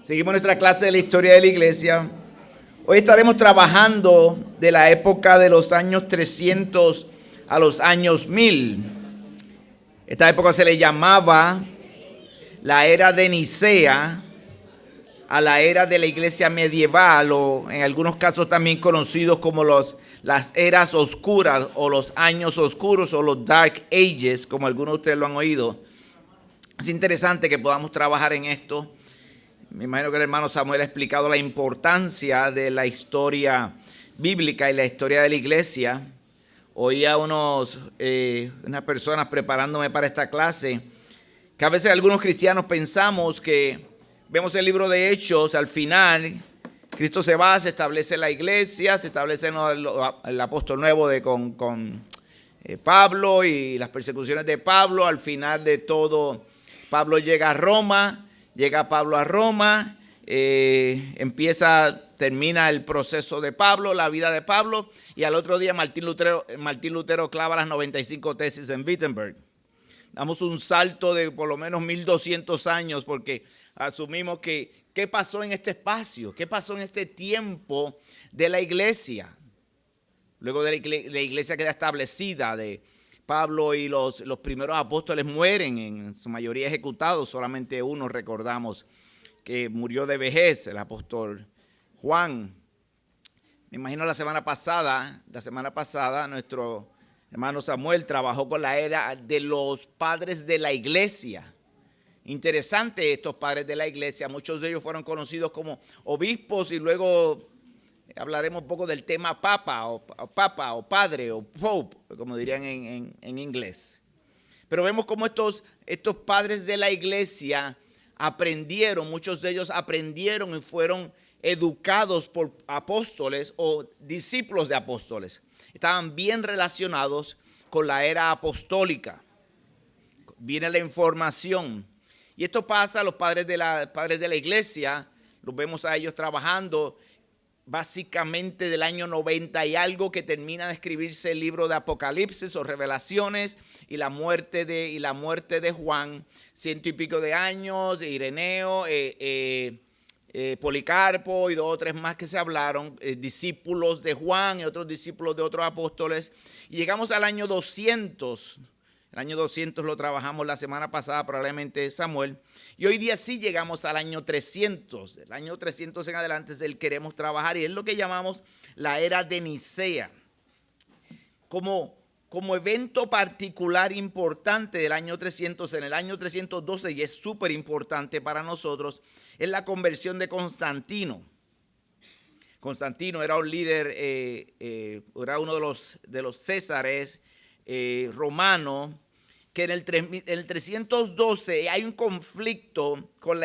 Seguimos nuestra clase de la historia de la iglesia. Hoy estaremos trabajando de la época de los años 300 a los años 1000. Esta época se le llamaba la era de Nicea, a la era de la iglesia medieval, o en algunos casos también conocidos como las eras oscuras o los años oscuros o los Dark Ages, como algunos de ustedes lo han oído. Es interesante que podamos trabajar en esto. Me imagino que el hermano Samuel ha explicado la importancia de la historia bíblica y la historia de la iglesia. Oía unas personas preparándome para esta clase, que a veces algunos cristianos pensamos que vemos el libro de Hechos, al final Cristo se va, se establece la iglesia, se establece el apóstol nuevo con Pablo y las persecuciones de Pablo. Al final de todo, Pablo llega a Roma. Llega Pablo a Roma, termina el proceso de Pablo, la vida de Pablo, y al otro día Martín Lutero clava las 95 tesis en Wittenberg. Damos un salto de por lo menos 1200 años porque asumimos que ¿qué pasó en este espacio? ¿Qué pasó en este tiempo de la iglesia? Luego de la iglesia queda establecida, de Pablo y los primeros apóstoles mueren, en su mayoría ejecutados. Solamente uno recordamos que murió de vejez, el apóstol Juan. Me imagino la semana pasada nuestro hermano Samuel trabajó con la era de los padres de la iglesia. Interesante estos padres de la iglesia, muchos de ellos fueron conocidos como obispos y luego hablaremos un poco del tema papa o padre o pope, como dirían en inglés. Pero vemos cómo estos padres de la iglesia aprendieron, muchos de ellos aprendieron y fueron educados por apóstoles o discípulos de apóstoles. Estaban bien relacionados con la era apostólica. Viene la información. Y esto pasa a los padres de la iglesia, los vemos a ellos trabajando básicamente del año 90 y algo, que termina de escribirse el libro de Apocalipsis o Revelaciones, y la muerte de Juan, 100 y pico de años, Ireneo, Policarpo y 2 o 3 más que se hablaron, discípulos de Juan y otros discípulos de otros apóstoles, y llegamos al año 200. El año 200 lo trabajamos la semana pasada, probablemente Samuel. Y hoy día sí llegamos al año 300. El año 300 en adelante es el que queremos trabajar y es lo que llamamos la era de Nicea. Como evento particular importante del año 300, en el año 312, y es súper importante para nosotros, es la conversión de Constantino. Constantino era un líder, era uno de los césares romanos, que en el 312 hay un conflicto con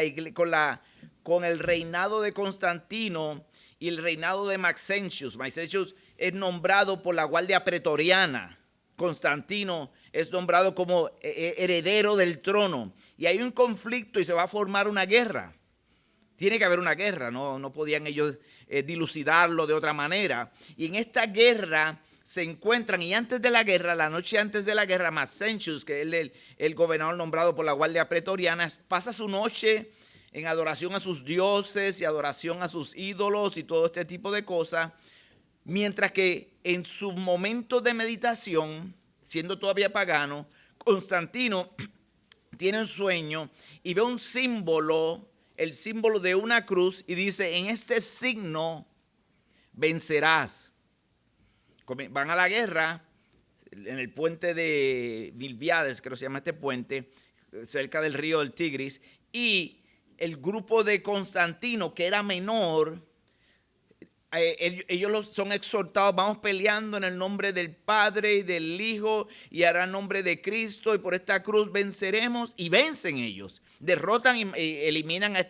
el reinado de Constantino y el reinado de Maxentius. Maxentius es nombrado por la guardia pretoriana. Constantino es nombrado como heredero del trono. Y hay un conflicto y se va a formar una guerra. Tiene que haber una guerra, no podían ellos dilucidarlo de otra manera. Y en esta guerra se encuentran, y antes de la guerra, la noche antes de la guerra, Maxentius, que es el gobernador nombrado por la guardia pretoriana, pasa su noche en adoración a sus dioses y adoración a sus ídolos y todo este tipo de cosas, mientras que en su momento de meditación, siendo todavía pagano, Constantino tiene un sueño y ve un símbolo, el símbolo de una cruz, y dice: en este signo vencerás. Van a la guerra en el puente de Milviades, creo que se llama este puente, cerca del río del Tigris, y el grupo de Constantino, que era menor, ellos son exhortados: vamos peleando en el nombre del Padre y del Hijo y hará el nombre de Cristo, y por esta cruz venceremos, y vencen ellos, derrotan y eliminan a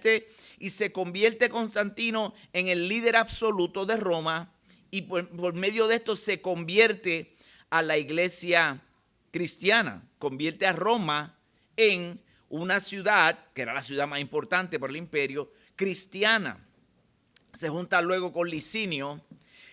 y se convierte Constantino en el líder absoluto de Roma. Y por medio de esto se convierte a la iglesia cristiana, convierte a Roma en una ciudad, que era la ciudad más importante por el imperio, cristiana. Se junta luego con Licinio.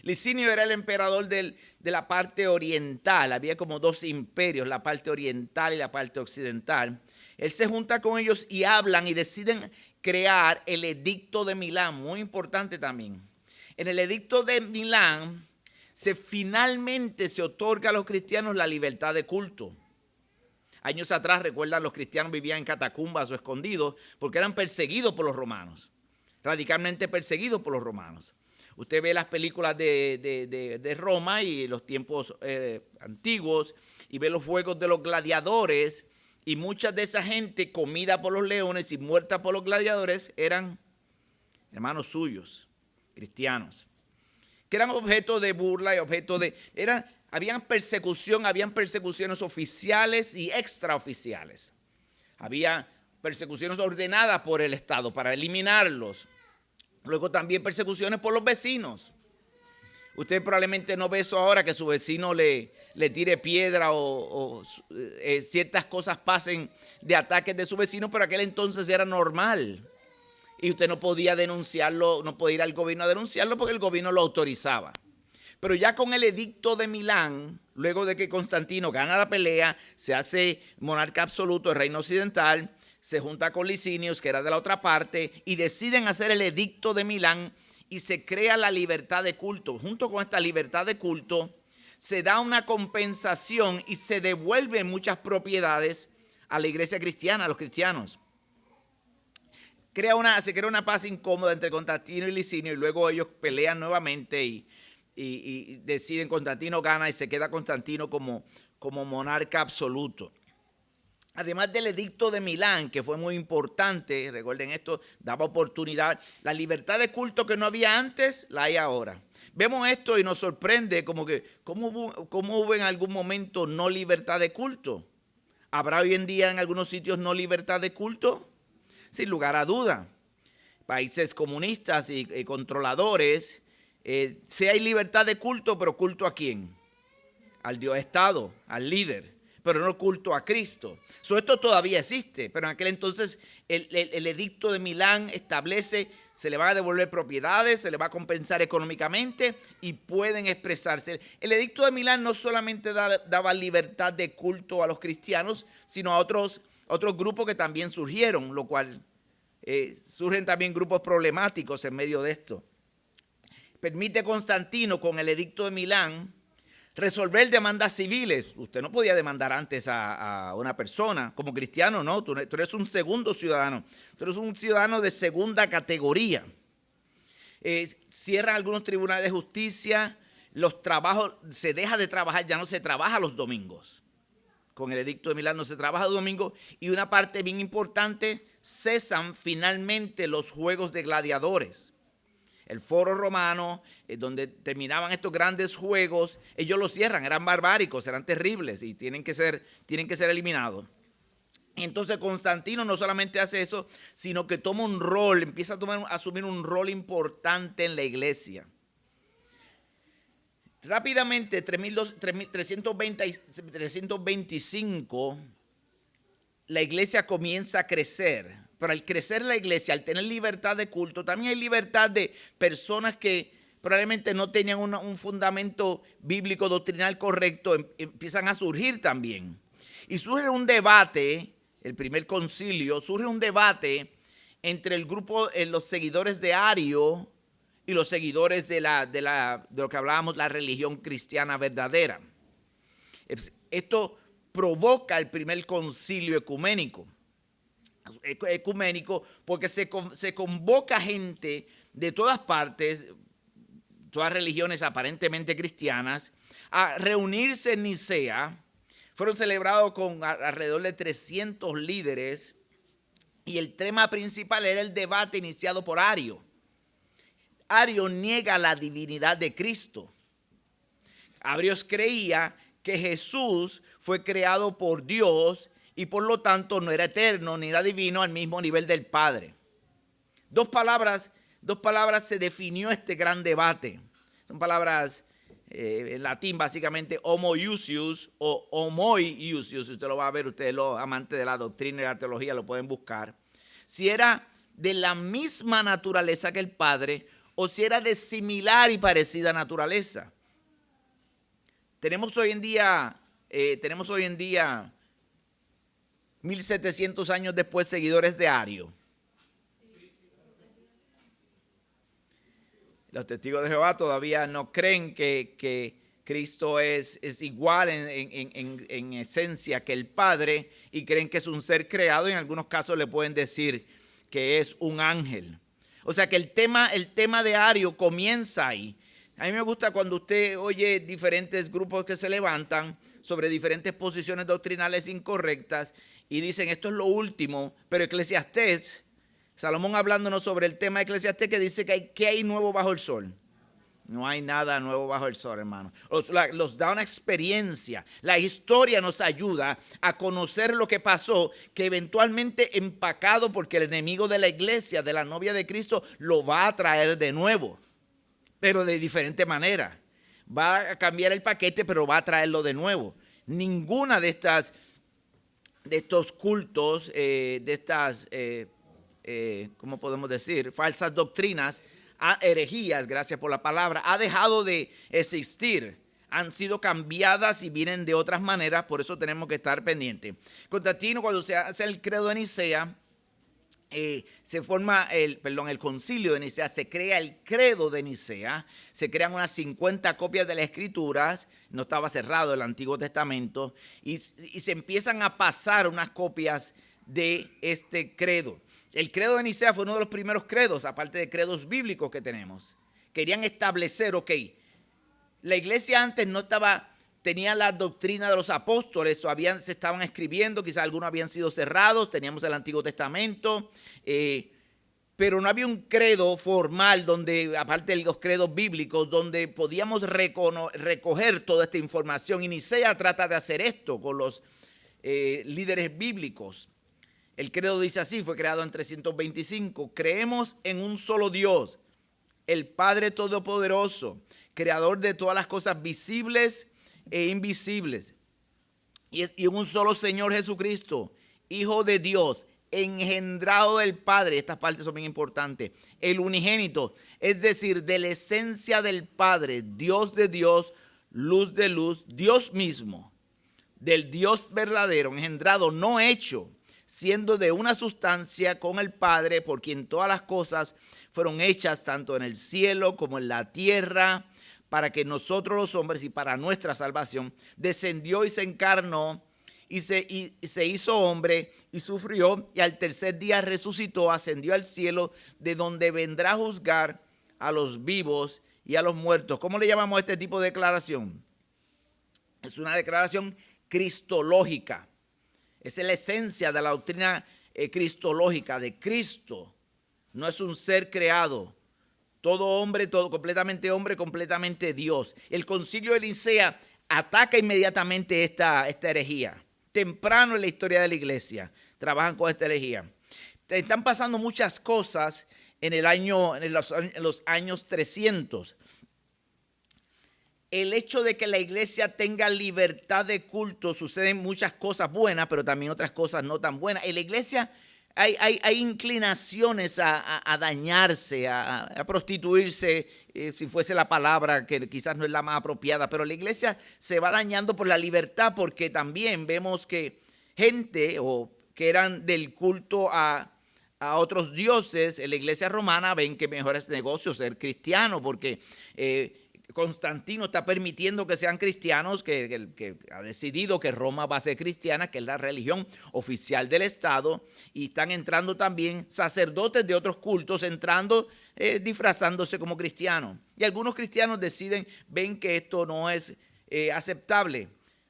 Licinio era el emperador de la parte oriental. Había como 2 imperios, la parte oriental y la parte occidental. Él se junta con ellos y hablan y deciden crear el Edicto de Milán, muy importante también. En el Edicto de Milán finalmente se otorga a los cristianos la libertad de culto. Años atrás, recuerdan, los cristianos vivían en catacumbas o escondidos porque eran perseguidos por los romanos, radicalmente perseguidos por los romanos. Usted ve las películas de Roma y los tiempos antiguos y ve los juegos de los gladiadores, y mucha de esa gente comida por los leones y muerta por los gladiadores eran hermanos suyos, cristianos, que eran objeto de burla y objeto de... habían persecuciones oficiales y extraoficiales. Había persecuciones ordenadas por el Estado para eliminarlos. Luego también persecuciones por los vecinos. Usted probablemente no ve eso ahora, que su vecino le tire piedra o ciertas cosas pasen de ataques de su vecino, pero aquel entonces era normal. Y usted no podía denunciarlo, no podía ir al gobierno a denunciarlo porque el gobierno lo autorizaba. Pero ya con el Edicto de Milán, luego de que Constantino gana la pelea, se hace monarca absoluto del reino occidental, se junta con Licinius, que era de la otra parte, y deciden hacer el Edicto de Milán y se crea la libertad de culto. Junto con esta libertad de culto, se da una compensación y se devuelven muchas propiedades a la iglesia cristiana, a los cristianos. Se crea una paz incómoda entre Constantino y Licinio, y luego ellos pelean nuevamente y deciden, Constantino gana y se queda Constantino como monarca absoluto. Además del Edicto de Milán, que fue muy importante, recuerden esto, daba oportunidad, la libertad de culto que no había antes, la hay ahora. Vemos esto y nos sorprende ¿cómo hubo en algún momento no libertad de culto? ¿Habrá hoy en día en algunos sitios no libertad de culto? Sin lugar a duda. Países comunistas y controladores, sí hay libertad de culto, pero ¿culto a quién? Al Dios Estado, al líder, pero no culto a Cristo. Esto todavía existe, pero en aquel entonces el Edicto de Milán establece, se le van a devolver propiedades, se le va a compensar económicamente y pueden expresarse. El Edicto de Milán no solamente daba libertad de culto a los cristianos, sino a otros grupos que también surgieron, lo cual surgen también grupos problemáticos en medio de esto. Permite Constantino con el Edicto de Milán resolver demandas civiles. Usted no podía demandar antes a una persona como cristiano, no, tú eres un segundo ciudadano, tú eres un ciudadano de segunda categoría. Cierran algunos tribunales de justicia, los trabajos, se deja de trabajar, ya no se trabaja los domingos. Con el Edicto de Milán no se trabaja los domingos, y una parte bien importante, cesan finalmente los juegos de gladiadores. El foro romano, donde terminaban estos grandes juegos, ellos los cierran, eran barbáricos, eran terribles y tienen que ser eliminados. Y entonces Constantino no solamente hace eso, sino que toma un rol, empieza a asumir un rol importante en la iglesia. Rápidamente, 325, la iglesia comienza a crecer. Pero al crecer la iglesia, al tener libertad de culto, también hay libertad de personas que probablemente no tenían un fundamento bíblico doctrinal correcto, empiezan a surgir también. Y surge un debate, el primer concilio, surge un debate entre el grupo, los seguidores de Ario y los seguidores de lo que hablábamos, la religión cristiana verdadera. Esto provoca el primer concilio ecuménico porque se convoca gente de todas partes, todas religiones aparentemente cristianas, a reunirse en Nicea. Fueron celebrados con alrededor de 300 líderes y el tema principal era el debate iniciado por Ario. Ario niega la divinidad de Cristo. Ario creía que Jesús fue creado por Dios y por lo tanto no era eterno ni era divino al mismo nivel del Padre. Dos palabras se definió este gran debate. Son palabras en latín básicamente homoiousios o homoiousios. Usted lo va a ver, ustedes los amantes de la doctrina y la teología lo pueden buscar. Si era de la misma naturaleza que el Padre o si era de similar y parecida naturaleza. Tenemos hoy en día 1700 años después seguidores de Ario. Los testigos de Jehová todavía no creen que Cristo es igual en esencia que el Padre y creen que es un ser creado. En algunos casos le pueden decir que es un ángel. O sea que el tema de Ario comienza ahí. A mí me gusta cuando usted oye diferentes grupos que se levantan sobre diferentes posiciones doctrinales incorrectas y dicen esto es lo último, pero Eclesiastés, Salomón hablándonos sobre el tema de Eclesiastés, que dice que hay nuevo bajo el sol. No hay nada nuevo bajo el sol, hermano. Los da una experiencia. La historia nos ayuda a conocer lo que pasó, que eventualmente empacado, porque el enemigo de la iglesia, de la novia de Cristo, lo va a traer de nuevo, pero de diferente manera. Va a cambiar el paquete, pero va a traerlo de nuevo. Ninguna de estos cultos, ¿cómo podemos decir? Falsas doctrinas, herejías, gracias por la palabra, ha dejado de existir. Han sido cambiadas y vienen de otras maneras, por eso tenemos que estar pendientes. Constantino, cuando se hace el credo de Nicea, se forma el concilio de Nicea, se crea el credo de Nicea, se crean unas 50 copias de las escrituras, no estaba cerrado el Antiguo Testamento, y se empiezan a pasar unas copias de este credo. El credo de Nicea fue uno de los primeros credos, aparte de credos bíblicos que tenemos. Querían establecer, la iglesia antes tenía la doctrina de los apóstoles, se estaban escribiendo, quizás algunos habían sido cerrados, teníamos el Antiguo Testamento, pero no había un credo formal donde, aparte de los credos bíblicos, donde podíamos recoger toda esta información. Y Nicea trata de hacer esto con los líderes bíblicos. El credo dice así, fue creado en 325. Creemos en un solo Dios, el Padre Todopoderoso, creador de todas las cosas visibles e invisibles. Y en un solo Señor Jesucristo, Hijo de Dios, engendrado del Padre. Estas partes son bien importantes. El unigénito, es decir, de la esencia del Padre, Dios de Dios, luz de luz, Dios mismo, del Dios verdadero, engendrado, no hecho, siendo de una sustancia con el Padre, por quien todas las cosas fueron hechas tanto en el cielo como en la tierra, para que nosotros los hombres y para nuestra salvación, descendió y se encarnó y se hizo hombre y sufrió, y al tercer día resucitó, ascendió al cielo, de donde vendrá a juzgar a los vivos y a los muertos. ¿Cómo le llamamos a este tipo de declaración? Es una declaración cristológica. Esa es la esencia de la doctrina cristológica de Cristo. No es un ser creado. Todo hombre, completamente Dios. El concilio de Nicea ataca inmediatamente esta herejía. Temprano en la historia de la iglesia trabajan con esta herejía. Están pasando muchas cosas en los años 300. El hecho de que la iglesia tenga libertad de culto, suceden muchas cosas buenas, pero también otras cosas no tan buenas. En la iglesia hay inclinaciones a dañarse, a prostituirse, si fuese la palabra, que quizás no es la más apropiada, pero la iglesia se va dañando por la libertad, porque también vemos que gente que eran del culto a otros dioses en la iglesia romana ven que mejor es negocio ser cristiano, porque Constantino está permitiendo que sean cristianos, que ha decidido que Roma va a ser cristiana, que es la religión oficial del Estado, y están entrando también sacerdotes de otros cultos, disfrazándose como cristianos. Y algunos cristianos ven que esto no es aceptable.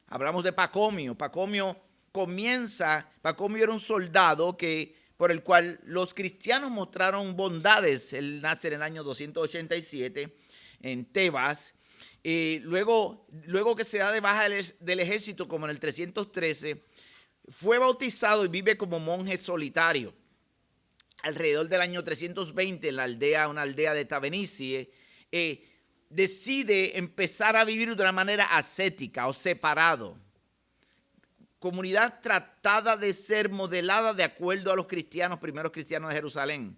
Hablamos de Pacomio. Pacomio era un soldado por el cual los cristianos mostraron bondades. Él nace en el año 287 en Tebas. Luego que se da de baja del ejército, como en el 313, fue bautizado y vive como monje solitario. Alrededor del año 320, en una aldea de Tavenicie, decide empezar a vivir de una manera ascética o separado. Comunidad tratada de ser modelada de acuerdo a los primeros cristianos de Jerusalén.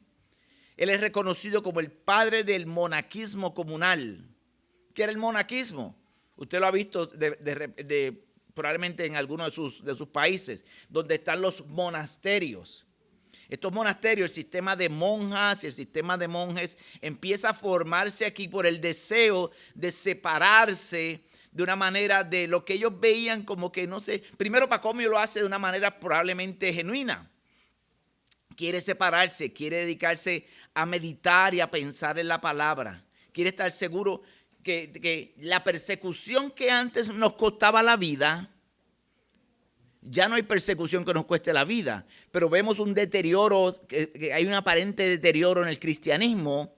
Él es reconocido como el padre del monaquismo comunal. ¿Qué era el monaquismo? Usted lo ha visto probablemente en algunos de sus países, donde están los monasterios. Estos monasterios, el sistema de monjas y el sistema de monjes empieza a formarse aquí por el deseo de separarse de una manera de lo que ellos veían como que, no sé, primero Pacomio lo hace de una manera probablemente genuina. Quiere separarse, quiere dedicarse a meditar y a pensar en la palabra. Quiere estar seguro que la persecución que antes nos costaba la vida, ya no hay persecución que nos cueste la vida, pero vemos un deterioro, que hay un aparente deterioro en el cristianismo,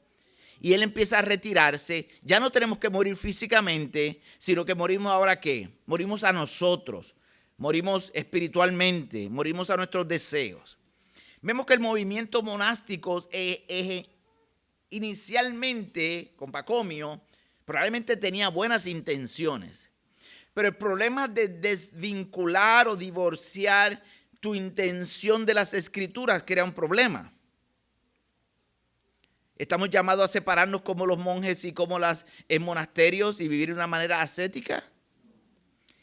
y él empieza a retirarse. Ya no tenemos que morir físicamente, sino que morimos ahora ¿qué? Morimos a nosotros, morimos espiritualmente, morimos a nuestros deseos. Vemos que el movimiento monástico inicialmente, con Pacomio, probablemente tenía buenas intenciones. Pero el problema de desvincular o divorciar tu intención de las escrituras crea un problema. Estamos llamados a separarnos como los monjes y como en monasterios y vivir de una manera ascética.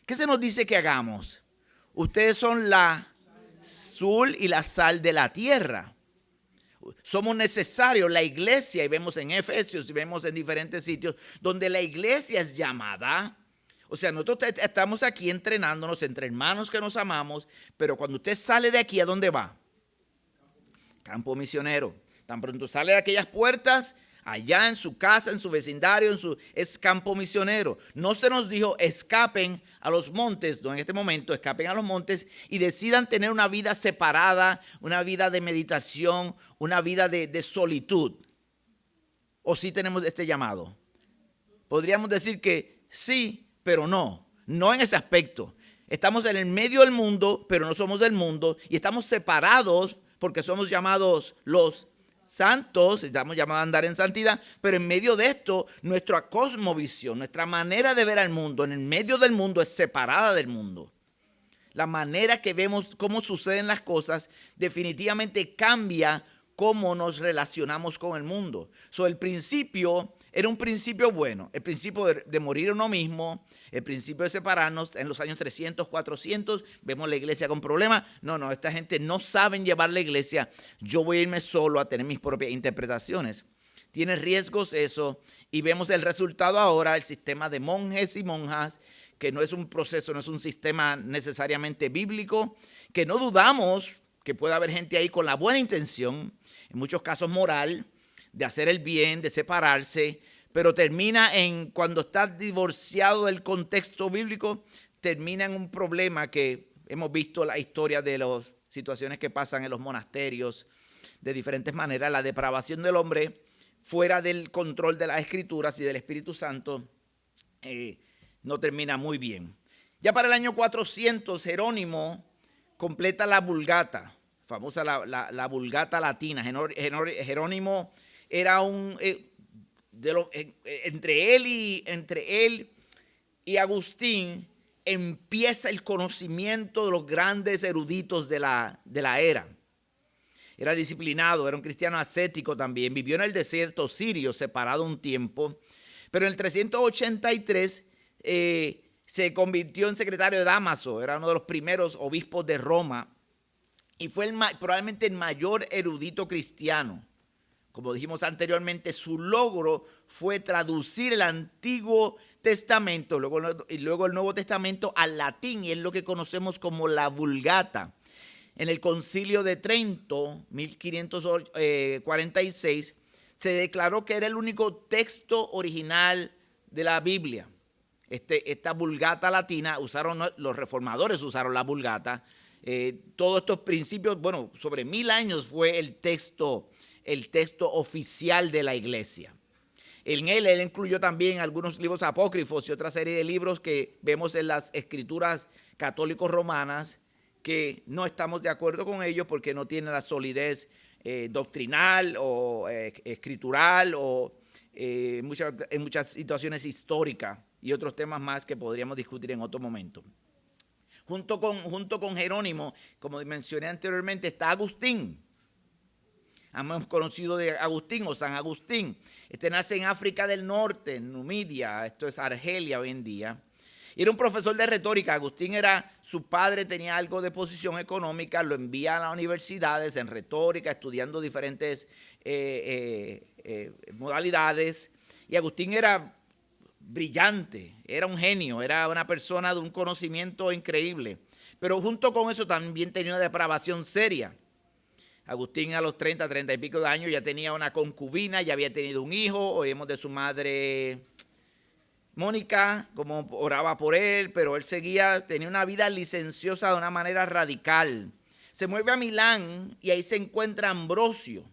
¿Qué se nos dice que hagamos? Ustedes son la sal y la sal de la tierra. Somos necesarios, la iglesia, y vemos en Efesios y vemos en diferentes sitios, donde la iglesia es llamada. O sea, nosotros estamos aquí entrenándonos entre hermanos que nos amamos, pero cuando usted sale de aquí, ¿a dónde va? Campo misionero. Tan pronto sale de aquellas puertas, allá en su casa, en su vecindario, es campo misionero. No se nos dijo escapen a los montes, no en este momento, escapen a los montes y decidan tener una vida separada, una vida de meditación, una vida de solitud. ¿O sí tenemos este llamado? Podríamos decir que sí, pero no en ese aspecto. Estamos en el medio del mundo, pero no somos del mundo, y estamos separados porque somos llamados los santos, estamos llamados a andar en santidad, pero en medio de esto, nuestra cosmovisión, nuestra manera de ver al mundo, en el medio del mundo es separada del mundo. La manera que vemos cómo suceden las cosas definitivamente cambia cómo nos relacionamos con el mundo. El principio era un principio bueno, el principio de morir uno mismo, el principio de separarnos. En los años 300, 400, vemos la iglesia con problemas. No, esta gente no sabe llevar la iglesia. Yo voy a irme solo a tener mis propias interpretaciones. Tiene riesgos eso, y vemos el resultado ahora, el sistema de monjes y monjas, que no es un proceso, no es un sistema necesariamente bíblico, que no dudamos que pueda haber gente ahí con la buena intención, en muchos casos moral, de hacer el bien, de separarse, pero termina cuando está divorciado del contexto bíblico, termina en un problema que hemos visto la historia de las situaciones que pasan en los monasterios de diferentes maneras. La depravación del hombre fuera del control de las Escrituras y del Espíritu Santo no termina muy bien. Ya para el año 400, Jerónimo completa la Vulgata, famosa la Vulgata latina. Jerónimo era entre él y Agustín empieza el conocimiento de los grandes eruditos de la era. Era disciplinado, era un cristiano ascético también, vivió en el desierto sirio, separado un tiempo, pero en el 383 se convirtió en secretario de Dámaso, era uno de los primeros obispos de Roma y fue probablemente el mayor erudito cristiano. Como dijimos anteriormente, su logro fue traducir el Antiguo Testamento y luego el Nuevo Testamento al latín, y es lo que conocemos como la Vulgata. En el Concilio de Trento, 1546, se declaró que era el único texto original de la Biblia. Esta Vulgata latina, los reformadores usaron la Vulgata. Todos estos principios, sobre 1000 años fue el texto oficial de la iglesia. En él incluyó también algunos libros apócrifos y otra serie de libros que vemos en las escrituras católicos romanas, que no estamos de acuerdo con ellos porque no tienen la solidez doctrinal o escritural o en muchas situaciones históricas y otros temas más que podríamos discutir en otro momento. Junto con Jerónimo, como mencioné anteriormente, está Agustín. Hemos conocido de Agustín o San Agustín. Nace en África del Norte, en Numidia, esto es Argelia hoy en día. Y era un profesor de retórica. Agustín su padre tenía algo de posición económica, lo envía a las universidades en retórica, estudiando diferentes modalidades. Y Agustín era brillante, era un genio, era una persona de un conocimiento increíble. Pero junto con eso también tenía una depravación seria. Agustín a los 30 y pico de años ya tenía una concubina, ya había tenido un hijo. Oímos de su madre Mónica, como oraba por él, pero él tenía una vida licenciosa de una manera radical. Se mueve a Milán y ahí se encuentra Ambrosio.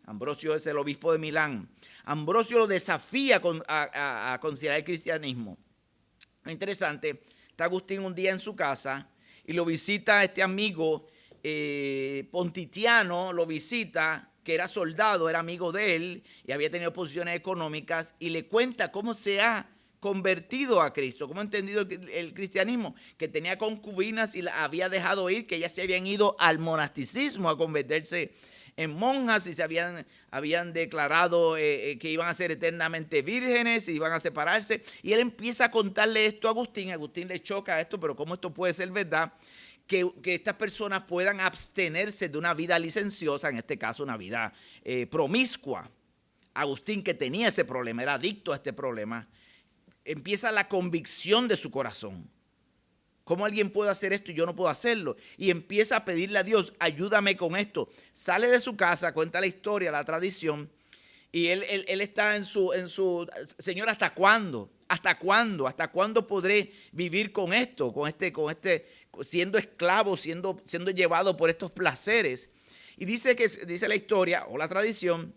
Ambrosio es el obispo de Milán. Ambrosio lo desafía a considerar el cristianismo. Interesante, está Agustín un día en su casa y lo visita este amigo Pontitiano, lo visita, que era soldado, era amigo de él y había tenido posiciones económicas, y le cuenta cómo se ha convertido a Cristo, cómo ha entendido el cristianismo, que tenía concubinas y la había dejado ir, que ya se habían ido al monasticismo a convertirse en monjas y se habían declarado que iban a ser eternamente vírgenes y iban a separarse. Y él empieza a contarle esto a Agustín. Agustín le choca esto, pero ¿cómo esto puede ser verdad? Que estas personas puedan abstenerse de una vida licenciosa, en este caso una vida promiscua. Agustín, que tenía ese problema, era adicto a este problema, empieza la convicción de su corazón. ¿Cómo alguien puede hacer esto y yo no puedo hacerlo? Y empieza a pedirle a Dios, ayúdame con esto. Sale de su casa, cuenta la historia, la tradición, y él está en su Señor, ¿hasta cuándo? ¿Hasta cuándo? ¿Hasta cuándo podré vivir con esto? Siendo esclavo, siendo llevado por estos placeres. Y dice la historia o la tradición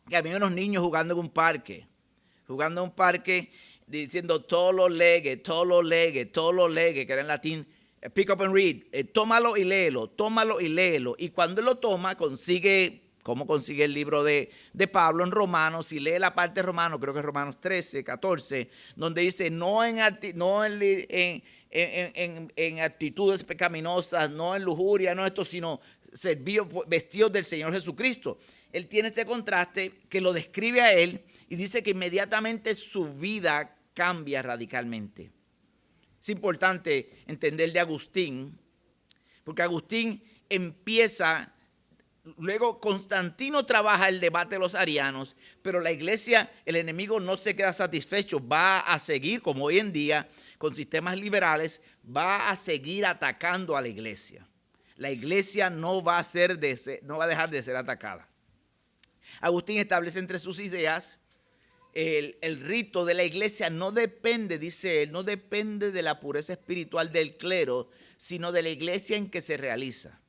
que había unos niños jugando en un parque, diciendo todos los legue, que era en latín, pick up and read, tómalo y léelo. Y cuando él lo toma, consigue el libro de Pablo en Romanos, y lee la parte de Romanos, creo que es Romanos 13, 14, donde dice, no en actitudes pecaminosas, no en lujuria, no esto, sino vestidos del Señor Jesucristo. Él tiene este contraste que lo describe a él y dice que inmediatamente su vida cambia radicalmente. Es importante entender de Agustín, porque Agustín empieza, luego Constantino trabaja el debate de los arianos, pero la iglesia, el enemigo no se queda satisfecho, va a seguir, como hoy en día, con sistemas liberales, va a seguir atacando a la iglesia. La iglesia no va a dejar de ser atacada. Agustín establece entre sus ideas el rito de la iglesia no depende, dice él, no depende de la pureza espiritual del clero, sino de la iglesia en que se realiza.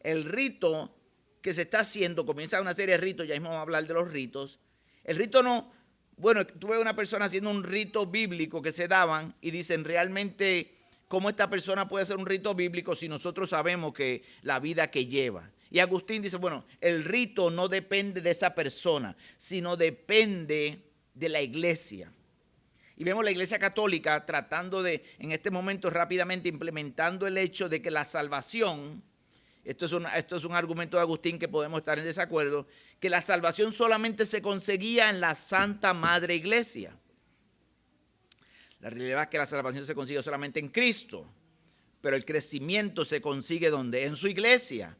El rito que se está haciendo, comienza una serie de ritos, ya mismo vamos a hablar de los ritos. El rito no, bueno, tú ves una persona haciendo un rito bíblico que se daban y dicen realmente cómo esta persona puede hacer un rito bíblico si nosotros sabemos que la vida que lleva. Y Agustín dice, bueno, el rito no depende de esa persona, sino depende de la iglesia. Y vemos la iglesia católica tratando de, en este momento rápidamente implementando el hecho de que la salvación, esto es un argumento de Agustín que podemos estar en desacuerdo, que la salvación solamente se conseguía en la Santa Madre Iglesia. La realidad es que la salvación se consigue solamente en Cristo, pero el crecimiento se consigue ¿dónde? En su iglesia.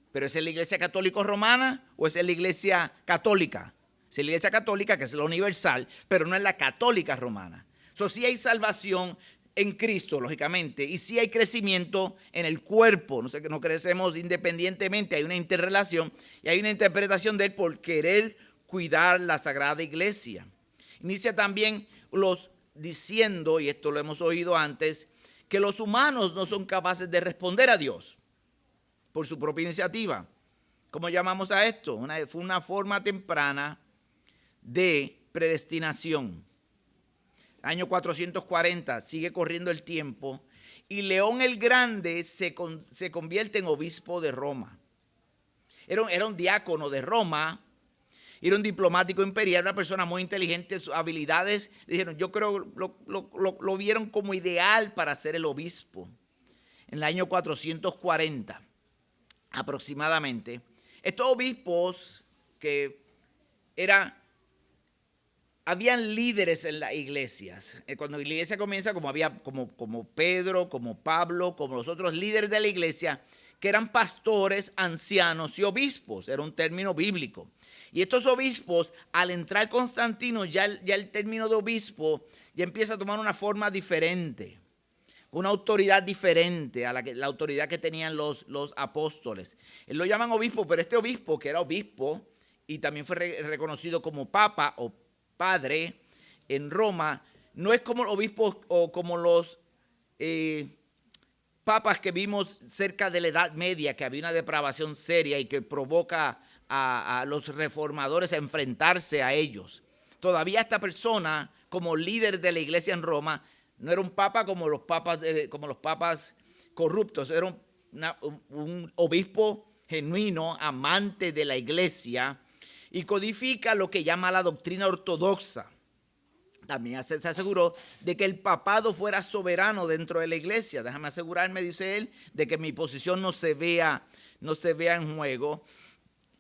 ¿Pero es en la iglesia católica romana o es en la iglesia católica? Es en la iglesia católica, que es la universal, pero no es la católica romana. Sí hay salvación en Cristo, lógicamente, y sí hay crecimiento en el cuerpo. No crecemos independientemente, hay una interrelación y hay una interpretación de él por querer cuidar la Sagrada Iglesia. Inicia también diciendo, y esto lo hemos oído antes, que los humanos no son capaces de responder a Dios por su propia iniciativa. ¿Cómo llamamos a esto? Fue una forma temprana de predestinación. Año 440, sigue corriendo el tiempo, y León el Grande se convierte en obispo de Roma. Era un diácono de Roma, era un diplomático imperial, una persona muy inteligente, sus habilidades, dijeron, yo creo, lo vieron como ideal para ser el obispo. En el año 440. Aproximadamente, estos obispos que habían líderes en las iglesias. Cuando la iglesia comienza, como Pedro, como Pablo, como los otros líderes de la iglesia, que eran pastores, ancianos y obispos. Era un término bíblico. Y estos obispos, al entrar Constantino, ya el término de obispo ya empieza a tomar una forma diferente, una autoridad diferente a la autoridad que tenían los apóstoles. Él lo llaman obispo, pero este obispo, que era obispo y también fue reconocido como papa o padre en Roma, no es como el obispo o como los papas que vimos cerca de la Edad Media, que había una depravación seria y que provoca a los reformadores a enfrentarse a ellos. Todavía esta persona, como líder de la iglesia en Roma, no era un papa como los papas corruptos, era un obispo genuino, amante de la iglesia, y codifica lo que llama la doctrina ortodoxa. También se aseguró de que el papado fuera soberano dentro de la iglesia. Déjame asegurarme, dice él, de que mi posición no se vea en juego.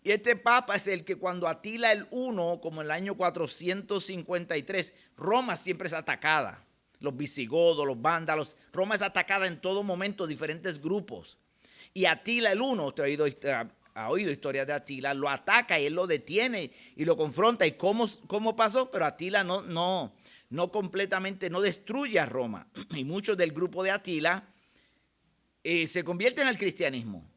Y este papa es el que cuando Atila el I, como en el año 453, Roma siempre es atacada. Los visigodos, los vándalos, Roma es atacada en todo momento, diferentes grupos. Y Atila el I, usted ha oído historias de Atila, lo ataca y él lo detiene y lo confronta. ¿Y cómo pasó? Pero Atila no completamente, no destruye a Roma. Y muchos del grupo de Atila se convierten al cristianismo.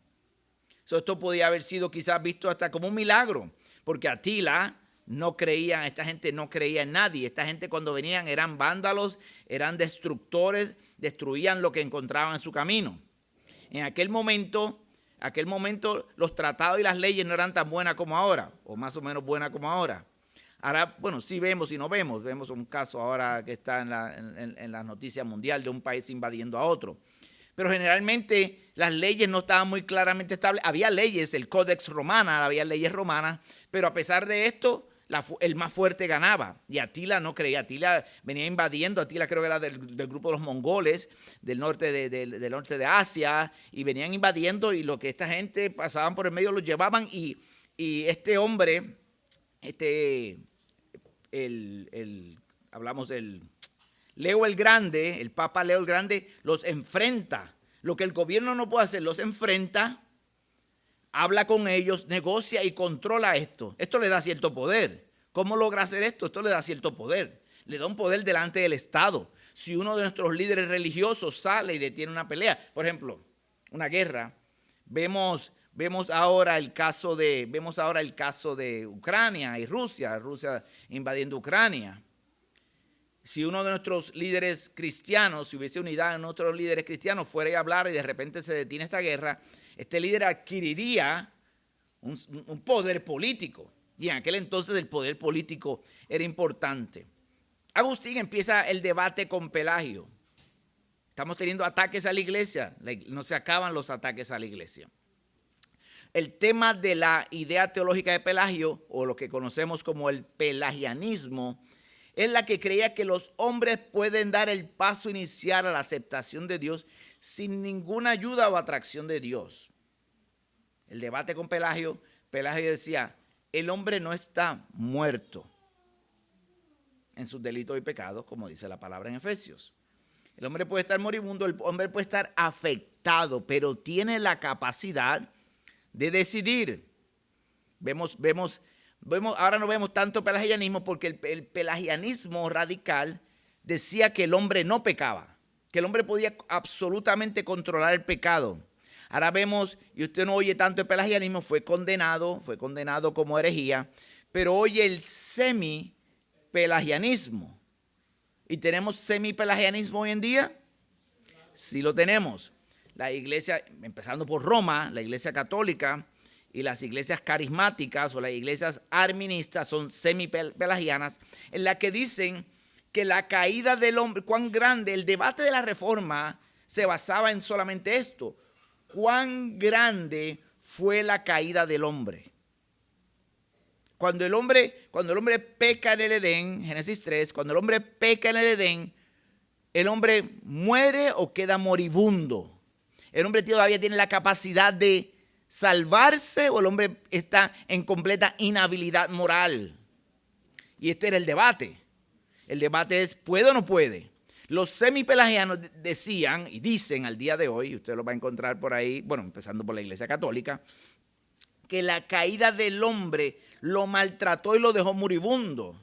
Esto podía haber sido quizás visto hasta como un milagro, porque Atila esta gente no creía en nadie. Esta gente cuando venían eran vándalos, eran destructores, destruían lo que encontraban en su camino. En aquel momento los tratados y las leyes no eran tan buenas como ahora, o más o menos buenas como ahora. Ahora, bueno, sí vemos y no vemos. Vemos un caso ahora que está en la noticia mundial de un país invadiendo a otro. Pero generalmente las leyes no estaban muy claramente establecidas. Había leyes, el Codex Romana, había leyes romanas, pero a pesar de esto, el más fuerte ganaba. Y Atila no creía. Atila venía invadiendo. Atila creo que era del grupo de los mongoles, del norte de Asia, y venían invadiendo, y lo que esta gente pasaban por el medio los llevaban, y este hombre, Leo el Grande, el Papa Leo el Grande, los enfrenta. Lo que el gobierno no puede hacer, los enfrenta, habla con ellos, negocia y controla esto. Esto le da cierto poder. ¿Cómo logra hacer esto? Esto le da cierto poder. Le da un poder delante del Estado. Si uno de nuestros líderes religiosos sale y detiene una pelea, por ejemplo, una guerra, vemos ahora el caso de Ucrania y Rusia invadiendo Ucrania. Si uno de nuestros líderes cristianos, si hubiese unidad en otros líderes cristianos, fuera a hablar y de repente se detiene esta guerra, este líder adquiriría un poder político. Y en aquel entonces el poder político era importante. Agustín empieza el debate con Pelagio. Estamos teniendo ataques a la iglesia. No se acaban los ataques a la iglesia. El tema de la idea teológica de Pelagio, o lo que conocemos como el pelagianismo, es la que creía que los hombres pueden dar el paso inicial a la aceptación de Dios sin ninguna ayuda o atracción de Dios. El debate con Pelagio decía, el hombre no está muerto en sus delitos y pecados, como dice la palabra en Efesios. El hombre puede estar moribundo, el hombre puede estar afectado, pero tiene la capacidad de decidir. Ahora no vemos tanto pelagianismo porque el pelagianismo radical decía que el hombre no pecaba, que el hombre podía absolutamente controlar el pecado. Ahora vemos, y usted no oye tanto el pelagianismo, fue condenado como herejía, pero oye el semi-pelagianismo. ¿Y tenemos semi-pelagianismo hoy en día? Sí lo tenemos. La iglesia, empezando por Roma, la iglesia católica, y las iglesias carismáticas o las iglesias arministas son semi-pelagianas, en la que dicen que la caída del hombre, cuán grande, el debate de la Reforma se basaba en solamente esto, cuán grande fue la caída del hombre. Cuando el hombre peca en el Edén, Génesis 3, cuando el hombre peca en el Edén, el hombre muere o queda moribundo. El hombre todavía tiene la capacidad de salvarse o el hombre está en completa inhabilidad moral. Y este era el debate. El debate es, ¿puede o no puede? Los semipelagianos decían y dicen al día de hoy, usted lo va a encontrar por ahí, bueno, empezando por la Iglesia Católica, que la caída del hombre lo maltrató y lo dejó moribundo.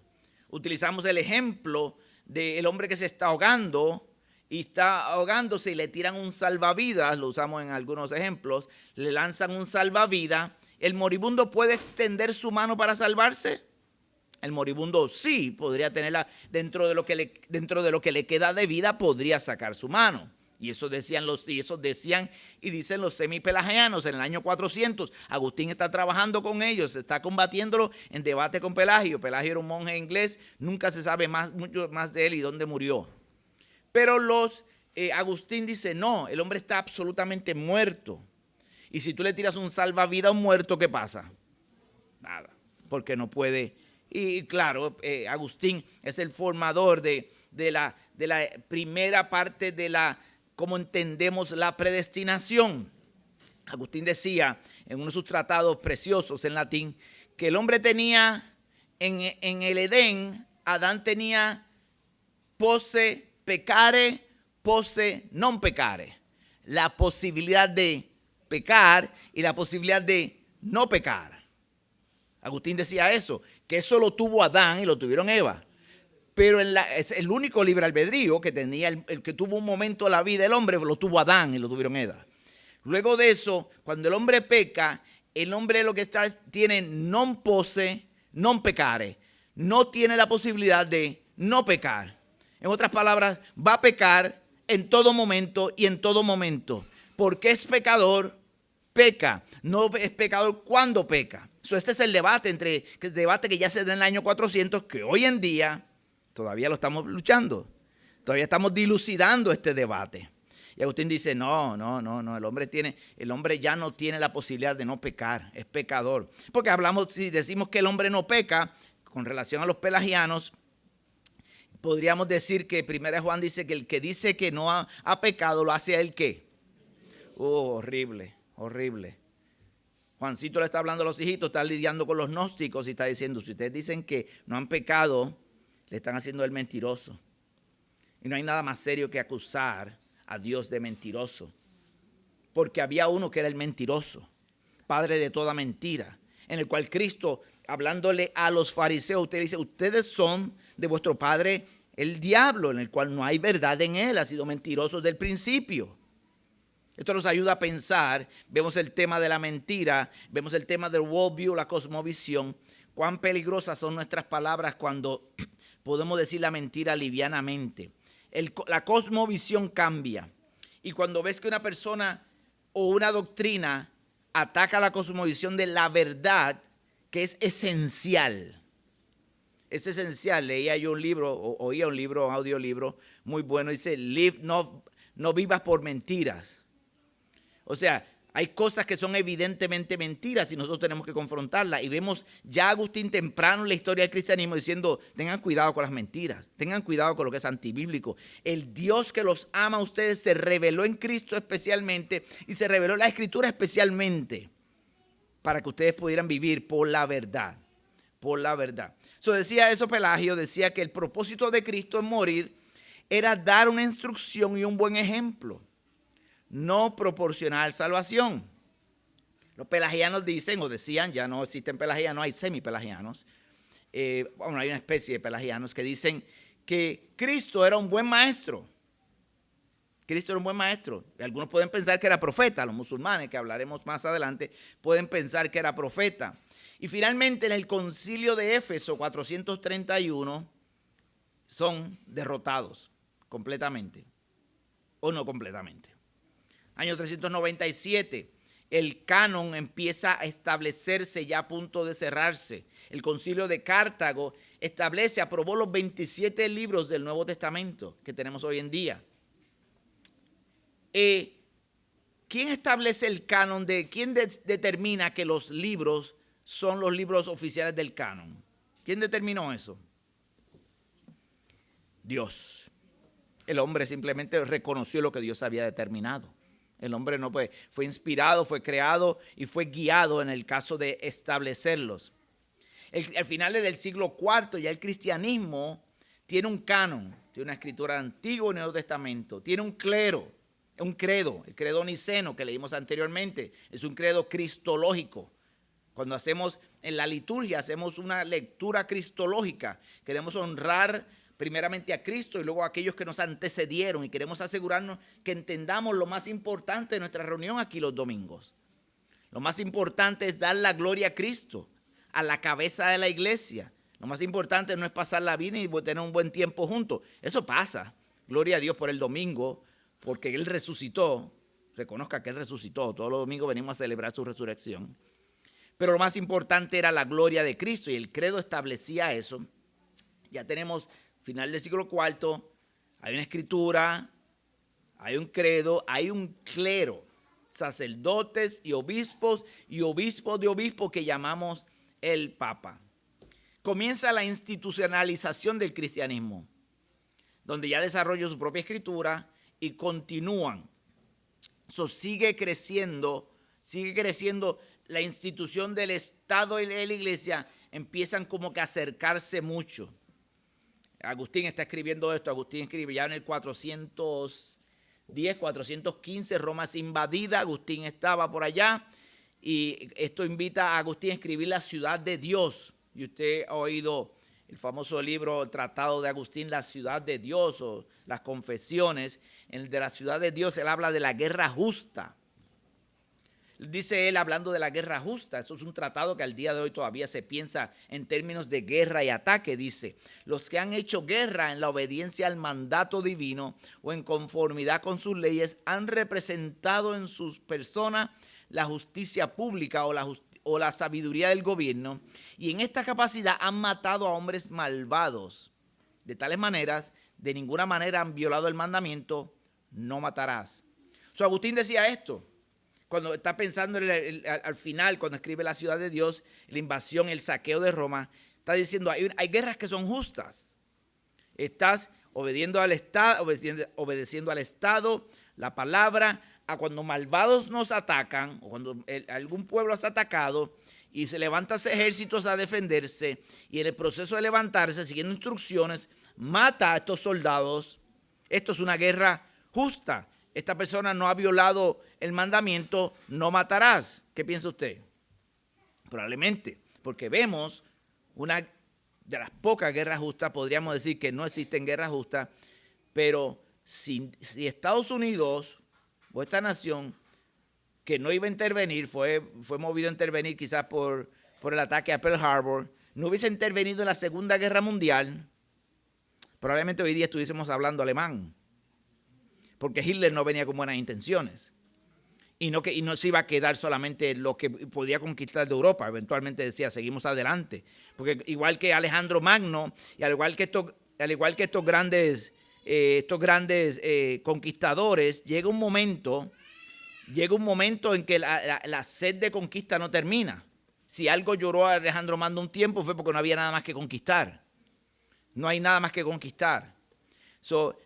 Utilizamos el ejemplo del hombre que se está ahogando y está ahogándose y le tiran un salvavidas, lo usamos en algunos ejemplos, le lanzan un salvavidas. ¿El moribundo puede extender su mano para salvarse? El moribundo sí podría tenerla dentro de lo que le queda de vida, podría sacar su mano. Y eso decían y dicen los semipelagianos en el año 400. Agustín está trabajando con ellos, está combatiéndolo en debate con Pelagio. Pelagio era un monje inglés, nunca se sabe mucho más de él y dónde murió. Pero Agustín dice, no, el hombre está absolutamente muerto. Y si tú le tiras un salvavidas a un muerto, ¿qué pasa? Nada, porque no puede. Y claro, Agustín es el formador de la primera parte de cómo entendemos la predestinación. Agustín decía en uno de sus tratados preciosos en latín que el hombre tenía en el Edén, Adán tenía posse peccare, posse non peccare. La posibilidad de pecar y la posibilidad de no pecar. Agustín decía eso, que eso lo tuvo Adán y lo tuvieron Eva. Pero es el único libre albedrío que tenía, el que tuvo un momento en la vida del hombre, lo tuvo Adán y lo tuvieron Eva. Luego de eso, cuando el hombre peca, el hombre lo que tiene non posse, non peccare. No tiene la posibilidad de no pecar. En otras palabras, va a pecar en todo momento y en todo momento. Porque es pecador, peca. No es pecador cuando peca. Este es el debate que ya se da en el año 400, que hoy en día todavía lo estamos luchando. Todavía estamos dilucidando este debate. Y Agustín dice, no, el hombre ya no tiene la posibilidad de no pecar, es pecador. Porque si decimos que el hombre no peca, con relación a los pelagianos, podríamos decir que 1 Juan dice que el que dice que no ha pecado, lo hace a él ¿qué? Horrible, horrible. Juancito le está hablando a los hijitos, está lidiando con los gnósticos y está diciendo, si ustedes dicen que no han pecado, le están haciendo el mentiroso. Y no hay nada más serio que acusar a Dios de mentiroso. Porque había uno que era el mentiroso, padre de toda mentira, en el cual Cristo, hablándole a los fariseos, usted dice, ustedes son de vuestro padre el diablo, en el cual no hay verdad en él, ha sido mentiroso desde el principio. Esto nos ayuda a pensar, vemos el tema de la mentira, vemos el tema del worldview, la cosmovisión, cuán peligrosas son nuestras palabras cuando podemos decir la mentira livianamente. La cosmovisión cambia y cuando ves que una persona o una doctrina ataca la cosmovisión de la verdad, que es esencial. Es esencial. Leía yo un libro, oía un libro, un audiolibro muy bueno, dice, no vivas por mentiras. O sea, hay cosas que son evidentemente mentiras y nosotros tenemos que confrontarlas. Y vemos ya a Agustín temprano en la historia del cristianismo diciendo, tengan cuidado con las mentiras, tengan cuidado con lo que es antibíblico. El Dios que los ama a ustedes se reveló en Cristo especialmente y se reveló en la Escritura especialmente para que ustedes pudieran vivir por la verdad, por la verdad. Decía eso Pelagio, decía que el propósito de Cristo en morir era dar una instrucción y un buen ejemplo. No proporcionar salvación. Los pelagianos dicen o decían, ya no existen pelagianos, hay semipelagianos. Hay una especie de pelagianos que dicen que Cristo era un buen maestro. Cristo era un buen maestro. Algunos pueden pensar que era profeta, los musulmanes, que hablaremos más adelante, pueden pensar que era profeta. Y finalmente en el concilio de Éfeso 431 son derrotados completamente o no completamente. Año 397, el canon empieza a establecerse ya a punto de cerrarse. El concilio de Cartago aprobó los 27 libros del Nuevo Testamento que tenemos hoy en día. ¿Quién establece el canon? ¿Quién determina que los libros son los libros oficiales del canon? ¿Quién determinó eso? Dios. El hombre simplemente reconoció lo que Dios había determinado. El hombre no fue inspirado, fue creado y fue guiado en el caso de establecerlos. Al final del siglo IV ya el cristianismo tiene un canon, tiene una escritura Antiguo y Nuevo Testamento, tiene un credo, el credo niceno que leímos anteriormente, es un credo cristológico. Cuando hacemos en la liturgia, hacemos una lectura cristológica, queremos honrar primeramente a Cristo y luego a aquellos que nos antecedieron y queremos asegurarnos que entendamos lo más importante de nuestra reunión aquí los domingos. Lo más importante es dar la gloria a Cristo, a la cabeza de la iglesia. Lo más importante no es pasarla bien y tener un buen tiempo juntos. Eso pasa. Gloria a Dios por el domingo, porque Él resucitó. Reconozca que Él resucitó. Todos los domingos venimos a celebrar su resurrección. Pero lo más importante era la gloria de Cristo y el credo establecía eso. Ya tenemos final del siglo IV, hay una escritura, hay un credo, hay un clero, sacerdotes y obispos de obispos que llamamos el Papa. Comienza la institucionalización del cristianismo, donde ya desarrolló su propia escritura y continúan. Eso sigue creciendo la institución del Estado y de la iglesia, empiezan como que a acercarse mucho. Agustín está escribiendo esto, Agustín escribe ya en el 410, 415, Roma es invadida, Agustín estaba por allá y esto invita a Agustín a escribir la ciudad de Dios. Y usted ha oído el famoso libro, el Tratado de Agustín, la ciudad de Dios o las confesiones. En el de la ciudad de Dios él habla de la guerra justa. Dice él hablando de la guerra justa, eso es un tratado que al día de hoy todavía se piensa en términos de guerra y ataque. Dice, los que han hecho guerra en la obediencia al mandato divino o en conformidad con sus leyes han representado en sus personas la justicia pública o la sabiduría del gobierno y en esta capacidad han matado a hombres malvados. De tales maneras, de ninguna manera han violado el mandamiento, no matarás. Agustín decía esto. Cuando está pensando al final, cuando escribe la ciudad de Dios, la invasión, el saqueo de Roma, está diciendo, hay guerras que son justas. Estás obedeciendo al Estado, la palabra, a cuando malvados nos atacan, o cuando algún pueblo es atacado, y se levantan ejércitos a defenderse, y en el proceso de levantarse, siguiendo instrucciones, mata a estos soldados. Esto es una guerra justa. Esta persona no ha violado el mandamiento, no matarás. ¿Qué piensa usted? Probablemente, porque vemos una de las pocas guerras justas, podríamos decir que no existen guerras justas, pero si Estados Unidos o esta nación que no iba a intervenir, fue movido a intervenir quizás por el ataque a Pearl Harbor, no hubiese intervenido en la Segunda Guerra Mundial, probablemente hoy día estuviésemos hablando alemán. Porque Hitler no venía con buenas intenciones y no se iba a quedar solamente lo que podía conquistar de Europa. Eventualmente decía, seguimos adelante. Porque igual que Alejandro Magno y al igual que estos grandes conquistadores, llega un momento en que la sed de conquista no termina. Si algo lloró a Alejandro Magno un tiempo fue porque no había nada más que conquistar. No hay nada más que conquistar.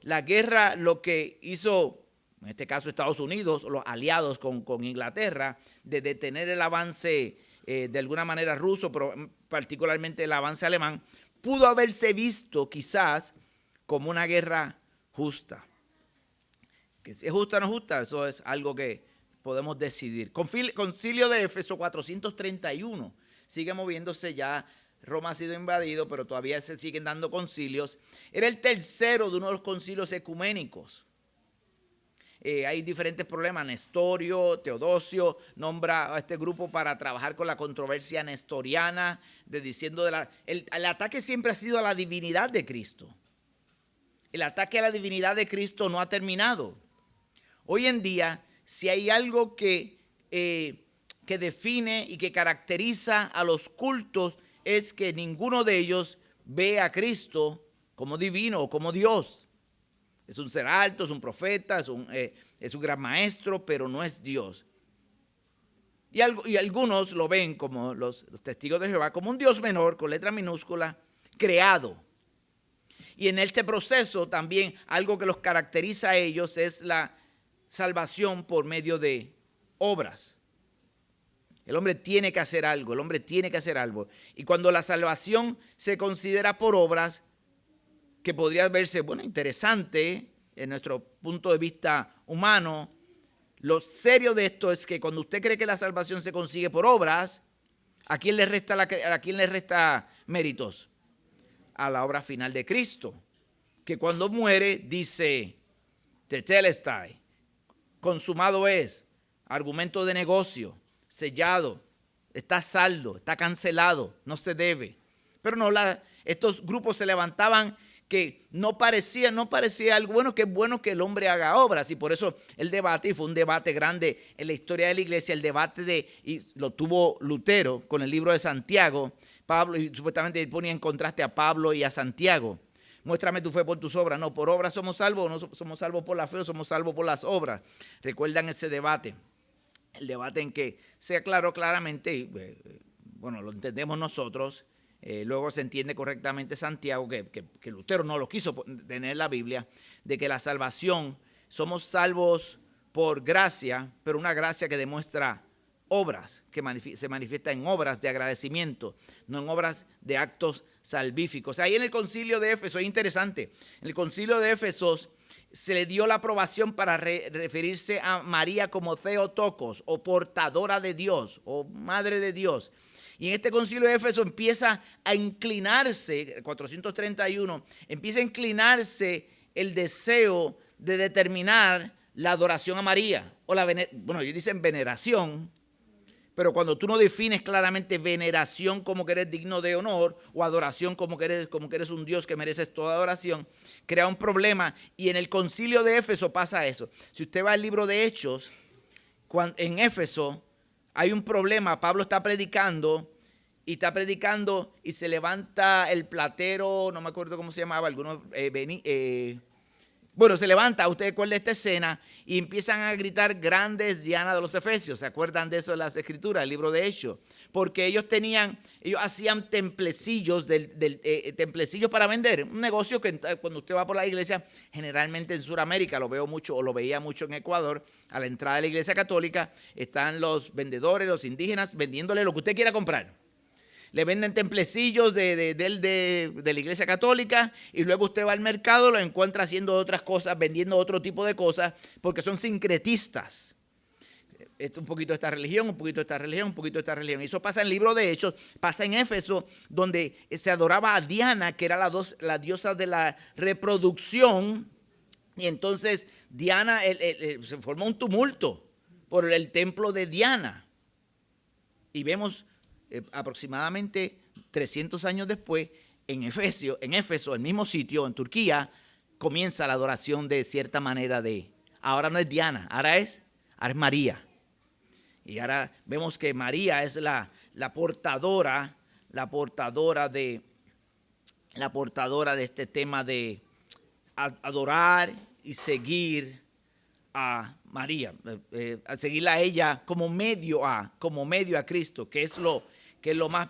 La guerra, lo que hizo, en este caso Estados Unidos, los aliados con Inglaterra, de detener el avance de alguna manera ruso, pero particularmente el avance alemán, pudo haberse visto quizás como una guerra justa. Que si es justa o no justa, eso es algo que podemos decidir. Concilio de Éfeso 431, sigue moviéndose ya. Roma ha sido invadido, pero todavía se siguen dando concilios. Era el tercero de uno de los concilios ecuménicos. Hay diferentes problemas. Nestorio, Teodosio, nombra a este grupo para trabajar con la controversia nestoriana, el ataque siempre ha sido a la divinidad de Cristo. El ataque a la divinidad de Cristo no ha terminado. Hoy en día, si hay algo que define y que caracteriza a los cultos, es que ninguno de ellos ve a Cristo como divino o como Dios. Es un ser alto, es un profeta, es un gran maestro, pero no es Dios. Y algunos lo ven como los testigos de Jehová, como un Dios menor, con letra minúscula, creado. Y en este proceso también algo que los caracteriza a ellos es la salvación por medio de obras. El hombre tiene que hacer algo, Y cuando la salvación se considera por obras, que podría verse, bueno, interesante en nuestro punto de vista humano. Lo serio de esto es que cuando usted cree que la salvación se consigue por obras, ¿a quién le resta méritos? A la obra final de Cristo, que cuando muere dice, tetelestai, consumado es, argumento de negocio, sellado, está saldo, está cancelado, no se debe. Pero no, estos grupos se levantaban que no parecía algo bueno, que es bueno que el hombre haga obras. Y por eso el debate, y fue un debate grande en la historia de la iglesia, el debate y lo tuvo Lutero con el libro de Santiago, Pablo, y supuestamente él ponía en contraste a Pablo y a Santiago. Muéstrame tu fe por tus obras. No, por obras somos salvos, no somos salvos por la fe, o somos salvos por las obras. ¿Recuerdan ese debate? El debate en que se aclaró claramente, bueno, lo entendemos nosotros, luego se entiende correctamente Santiago, que Lutero no lo quiso tener en la Biblia, de que la salvación, somos salvos por gracia, pero una gracia que demuestra obras, que se manifiesta en obras de agradecimiento, no en obras de actos salvíficos. Ahí en el concilio de Éfeso, es interesante, en el concilio de Éfesos se le dio la aprobación para referirse a María como Theotokos, o portadora de Dios, o madre de Dios. Y en este concilio de Éfeso empieza a inclinarse, 431, empieza a inclinarse el deseo de determinar la adoración a María, o bueno, ellos dicen veneración, pero cuando tú no defines claramente veneración como que eres digno de honor, o adoración como que eres un Dios que mereces toda adoración, crea un problema. Y en el concilio de Éfeso pasa eso. Si usted va al libro de Hechos, en Éfeso hay un problema. Pablo está predicando y se levanta el platero, no me acuerdo cómo se llamaba, bueno, se levanta, usted recuerda esta escena, y empiezan a gritar grandes Diana de los Efesios. ¿Se acuerdan de eso en las Escrituras, el libro de Hechos? Porque ellos hacían templecillos, templecillos para vender. Un negocio que cuando usted va por la iglesia, generalmente en Sudamérica, lo veo mucho, o lo veía mucho en Ecuador, a la entrada de la iglesia católica, están los vendedores, los indígenas, vendiéndole lo que usted quiera comprar. Le venden templecillos de la iglesia católica, y luego usted va al mercado, lo encuentra haciendo otras cosas, vendiendo otro tipo de cosas, porque son sincretistas. Un poquito de esta religión, un poquito de esta religión, un poquito de esta religión. Y eso pasa en el libro de Hechos, pasa en Éfeso, donde se adoraba a Diana, que era la diosa de la reproducción. Y entonces Diana, se formó un tumulto por el templo de Diana. Y vemos aproximadamente 300 años después, en Éfeso, el mismo sitio, en Turquía, comienza la adoración de cierta manera ahora no es Diana, ahora es María. Y ahora vemos que María es la portadora de este tema de adorar y seguir a María, a seguirla a ella como medio a Cristo, que es lo más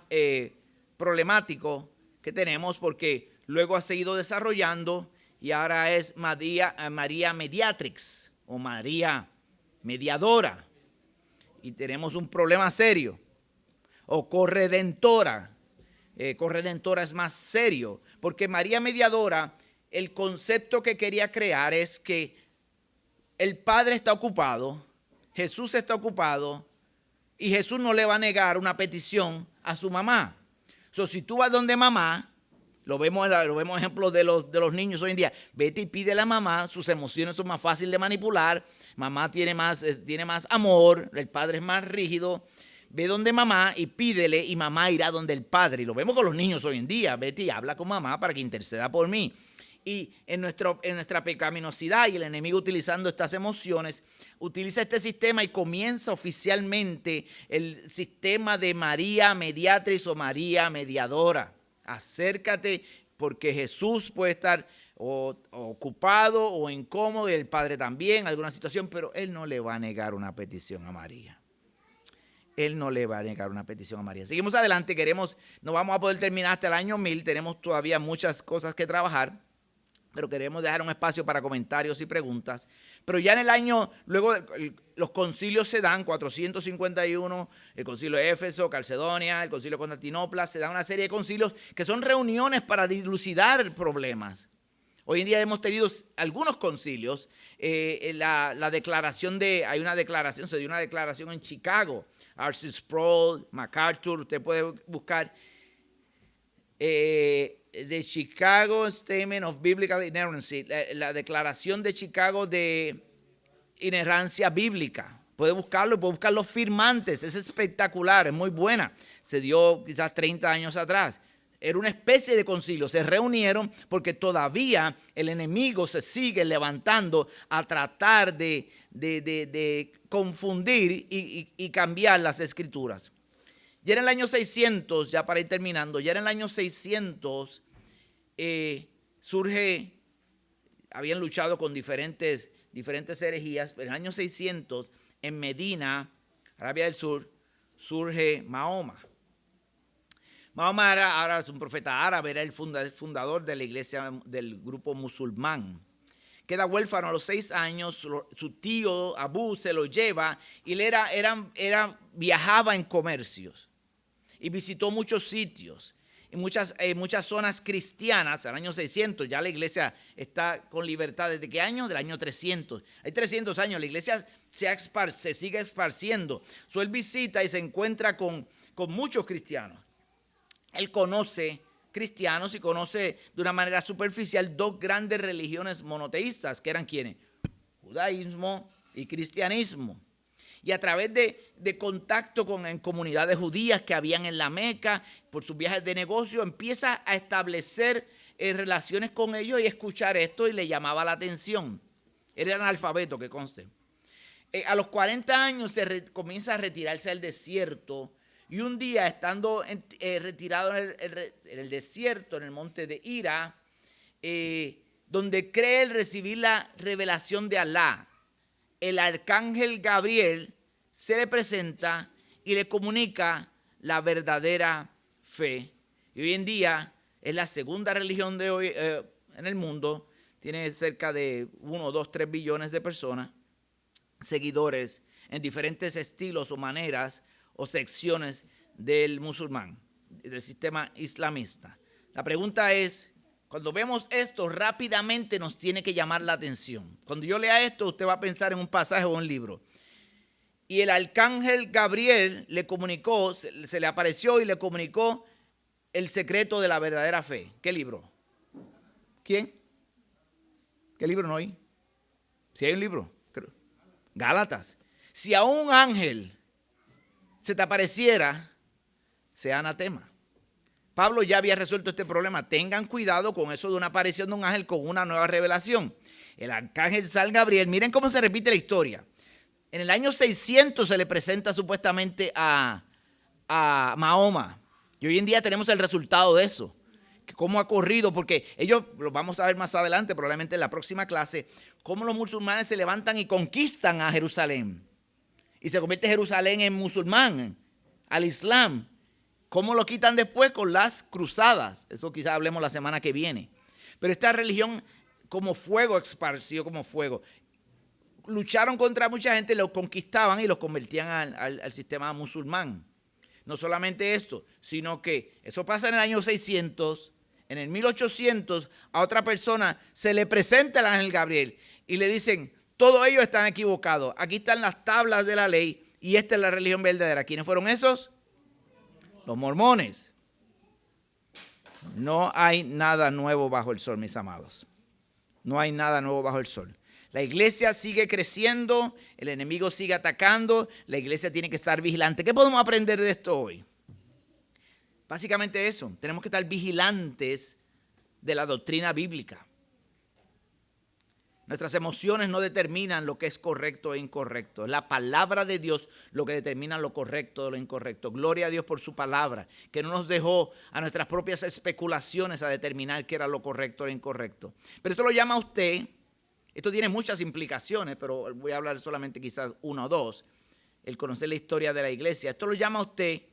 problemático que tenemos, porque luego ha seguido desarrollando y ahora es María Mediatrix, o María Mediadora, y tenemos un problema serio. O corredentora. Corredentora es más serio, porque María Mediadora, el concepto que quería crear es que el Padre está ocupado, Jesús está ocupado, y Jesús no le va a negar una petición a su mamá. Si tú vas donde mamá, lo vemos ejemplos de los niños hoy en día, vete y pide a la mamá, sus emociones son más fáciles de manipular, mamá tiene más amor, el padre es más rígido. Ve donde mamá y pídele, y mamá irá donde el padre. Y lo vemos con los niños hoy en día, vete y habla con mamá para que interceda por mí. Y en nuestra pecaminosidad, y el enemigo utilizando estas emociones, utiliza este sistema y comienza oficialmente el sistema de María Mediatrix o María Mediadora. Acércate, porque Jesús puede estar ocupado o incómodo, y el Padre también, alguna situación, pero Él no le va a negar una petición a María. Él no le va a negar una petición a María. Seguimos adelante, no vamos a poder terminar hasta el año 1000, tenemos todavía muchas cosas que trabajar, pero queremos dejar un espacio para comentarios y preguntas. Pero ya en el año, luego los concilios se dan, 451, el concilio de Éfeso, Calcedonia, el concilio de Constantinopla, se dan una serie de concilios que son reuniones para dilucidar problemas. Hoy en día hemos tenido algunos concilios. La declaración hay una declaración, se dio una declaración en Chicago. R.C. Sproul, MacArthur, usted puede buscar The Chicago Statement of Biblical Inerrancy, la declaración de Chicago de inerrancia bíblica. Puede buscar los firmantes, es espectacular, es muy buena. Se dio quizás 30 años atrás. Era una especie de concilio, se reunieron porque todavía el enemigo se sigue levantando a tratar de confundir y cambiar las escrituras. Ya en el año 600, ya para ir terminando, ya en el año 600 habían luchado con diferentes herejías, pero en el año 600 en Medina, Arabia del Sur, surge Mahoma. Mahoma ahora es un profeta árabe, era el fundador de la iglesia del grupo musulmán. Queda huérfano a los 6 años, su tío Abu se lo lleva y él viajaba en comercios y visitó muchos sitios y muchas zonas cristianas. Al año 600 ya la iglesia está con libertad. ¿Desde qué año? Del año 300. Hay 300 años, la iglesia se sigue esparciendo. Él visita y se encuentra con muchos cristianos. Él conoce cristianos y conoce de una manera superficial 2 grandes religiones monoteístas, que eran ¿quiénes? Judaísmo y cristianismo. Y a través de contacto en comunidades judías que habían en la Meca, por sus viajes de negocio, empieza a establecer relaciones con ellos y escuchar esto, y le llamaba la atención. Él era analfabeto, que conste. A los 40 años comienza a retirarse al desierto. Y un día, estando retirado en el desierto, en el monte de Hira, donde cree recibir la revelación de Alá, el arcángel Gabriel se le presenta y le comunica la verdadera fe. Y hoy en día es la segunda religión de hoy en el mundo. Tiene cerca de 1, 2, 3 billones de personas, seguidores en diferentes estilos o maneras o secciones del musulmán, del sistema islamista. La pregunta es, cuando vemos esto, rápidamente nos tiene que llamar la atención. Cuando yo lea esto, usted va a pensar en un pasaje o un libro. Y el arcángel Gabriel le comunicó, se le apareció y le comunicó el secreto de la verdadera fe. ¿Qué libro? ¿Quién? ¿Qué libro no hay? Si hay un libro. Gálatas. Si a un ángel se te apareciera, sea anatema. Pablo ya había resuelto este problema. Tengan cuidado con eso de una aparición de un ángel con una nueva revelación. El arcángel San Gabriel, miren cómo se repite la historia. En el año 600 se le presenta supuestamente a Mahoma. Y hoy en día tenemos el resultado de eso. Cómo ha corrido, porque ellos, lo vamos a ver más adelante, probablemente en la próxima clase, cómo los musulmanes se levantan y conquistan a Jerusalén. Y se convierte Jerusalén en musulmán, al Islam. ¿Cómo lo quitan después? Con las cruzadas. Eso quizás hablemos la semana que viene. Pero esta religión como fuego, esparció como fuego. Lucharon contra mucha gente, los conquistaban y los convertían al sistema musulmán. No solamente esto, sino que eso pasa en el año 600, en el 1800, a otra persona se le presenta el ángel Gabriel y le dicen, todos ellos están equivocados. Aquí están las tablas de la ley y esta es la religión verdadera. ¿Quiénes fueron esos? Los mormones. No hay nada nuevo bajo el sol, mis amados. No hay nada nuevo bajo el sol. La iglesia sigue creciendo, el enemigo sigue atacando, la iglesia tiene que estar vigilante. ¿Qué podemos aprender de esto hoy? Básicamente eso, tenemos que estar vigilantes de la doctrina bíblica. Nuestras emociones no determinan lo que es correcto e incorrecto. Es la palabra de Dios lo que determina lo correcto de lo incorrecto. Gloria a Dios por su palabra, que no nos dejó a nuestras propias especulaciones a determinar qué era lo correcto e incorrecto. Pero esto lo llama a usted, esto tiene muchas implicaciones, pero voy a hablar solamente quizás 1 o 2, el conocer la historia de la iglesia. Esto lo llama a usted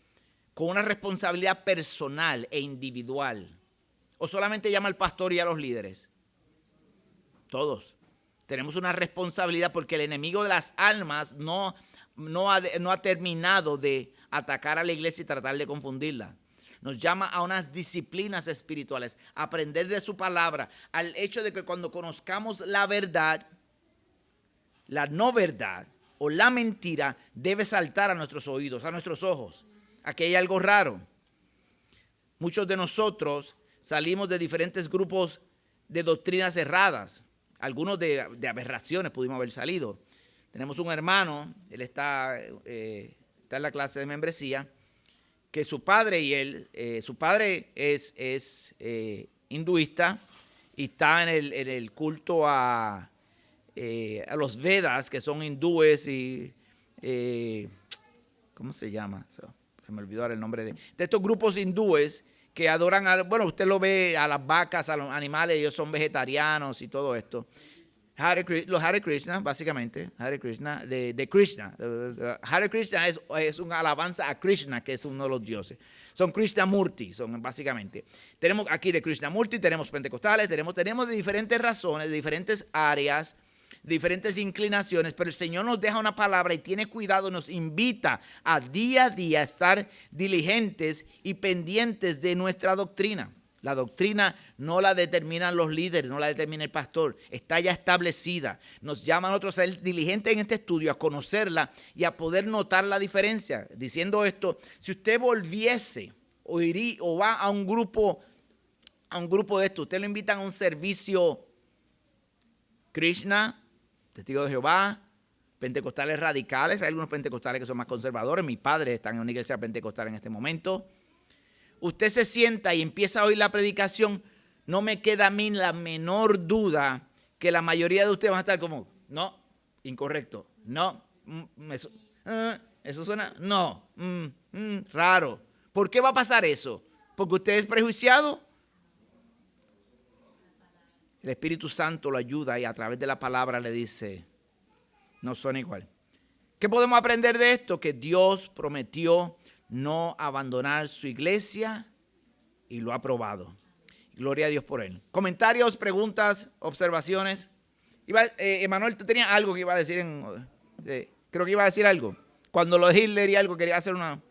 con una responsabilidad personal e individual. ¿O solamente llama al pastor y a los líderes? Todos. Tenemos una responsabilidad porque el enemigo de las almas no ha terminado de atacar a la iglesia y tratar de confundirla. nos llama a unas disciplinas espirituales, a aprender de su palabra, al hecho de que cuando conozcamos la verdad, la no verdad o la mentira debe saltar a nuestros oídos, a nuestros ojos. Aquí hay algo raro. Muchos de nosotros salimos de diferentes grupos de doctrinas erradas, algunos de aberraciones pudimos haber salido. Tenemos un hermano, él está en la clase de membresía, que su padre y él, su padre es hinduista y está en el culto a los Vedas, que son hindúes y, ¿cómo se llama? Se me olvidó ahora el nombre de estos grupos hindúes que adoran, bueno, usted lo ve a las vacas, a los animales, ellos son vegetarianos y todo esto. Los Hare Krishna, básicamente, Hare Krishna, de Krishna. Hare Krishna es una alabanza a Krishna, que es uno de los dioses. Son Krishnamurti, son básicamente. Tenemos aquí de Krishnamurti, tenemos pentecostales, tenemos de diferentes razones, de diferentes áreas, diferentes inclinaciones, pero el Señor nos deja una palabra y tiene cuidado, nos invita a día estar diligentes y pendientes de nuestra doctrina. La doctrina no la determinan los líderes, no la determina el pastor, está ya establecida. Nos llama a nosotros a ser diligentes en este estudio, a conocerla y a poder notar la diferencia. Diciendo esto, si usted volviese o va a un grupo de esto, usted lo invitan a un servicio Krishna, Testigo de Jehová, pentecostales radicales, hay algunos pentecostales que son más conservadores, mis padres están en una iglesia pentecostal en este momento. Usted se sienta y empieza a oír la predicación, no me queda a mí la menor duda que la mayoría de ustedes van a estar como, no, incorrecto, no, eso suena, no, raro. ¿Por qué va a pasar eso? ¿Porque usted es prejuiciado? El Espíritu Santo lo ayuda y a través de la palabra le dice, no son igual. ¿Qué podemos aprender de esto? Que Dios prometió no abandonar su iglesia y lo ha probado. Gloria a Dios por él. Comentarios, preguntas, observaciones. Emanuel, tú tenías algo que iba a decir. Creo que iba a decir algo. Cuando lo de Hitler y algo, quería hacer una...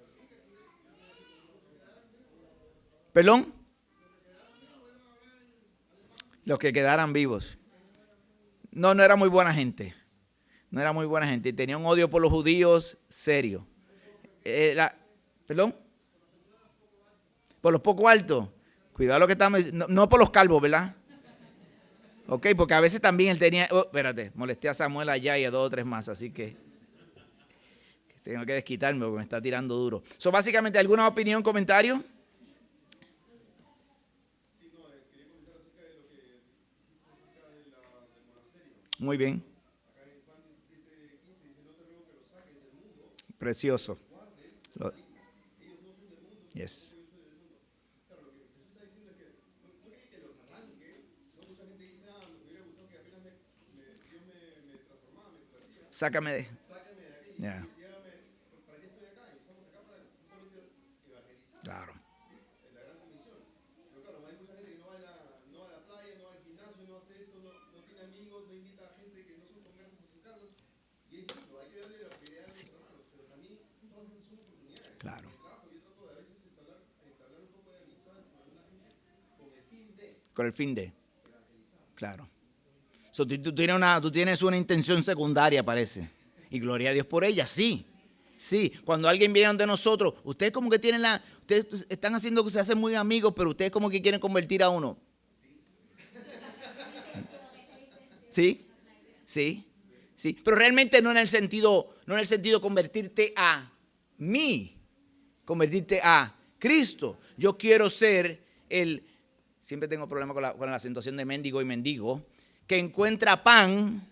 ¿Perdón? Los que quedaran vivos. No era muy buena gente. No era muy buena gente. Tenía un odio por los judíos serio. ¿Perdón? Por los poco altos. Cuidado lo que estamos diciendo. No por los calvos, ¿verdad? Ok, porque a veces también él tenía... espérate, molesté a Samuel allá y a 2 o 3 más, así que tengo que desquitarme porque me está tirando duro. Básicamente, ¿alguna opinión, comentario? Muy bien. Precioso. Yes. Sácame de... Yeah. Claro. Sí. Claro. Con el fin de... Claro. Tú tienes una intención secundaria, parece. Y gloria a Dios por ella, sí. Sí, cuando alguien viene de nosotros, ustedes como que tienen ustedes están haciendo que se hacen muy amigos, pero ustedes como que quieren convertir a uno. Sí, sí, sí. Pero realmente no en el sentido convertirte a mí, convertirte a Cristo. Yo quiero ser siempre tengo problemas con la acentuación de mendigo y mendigo, que encuentra pan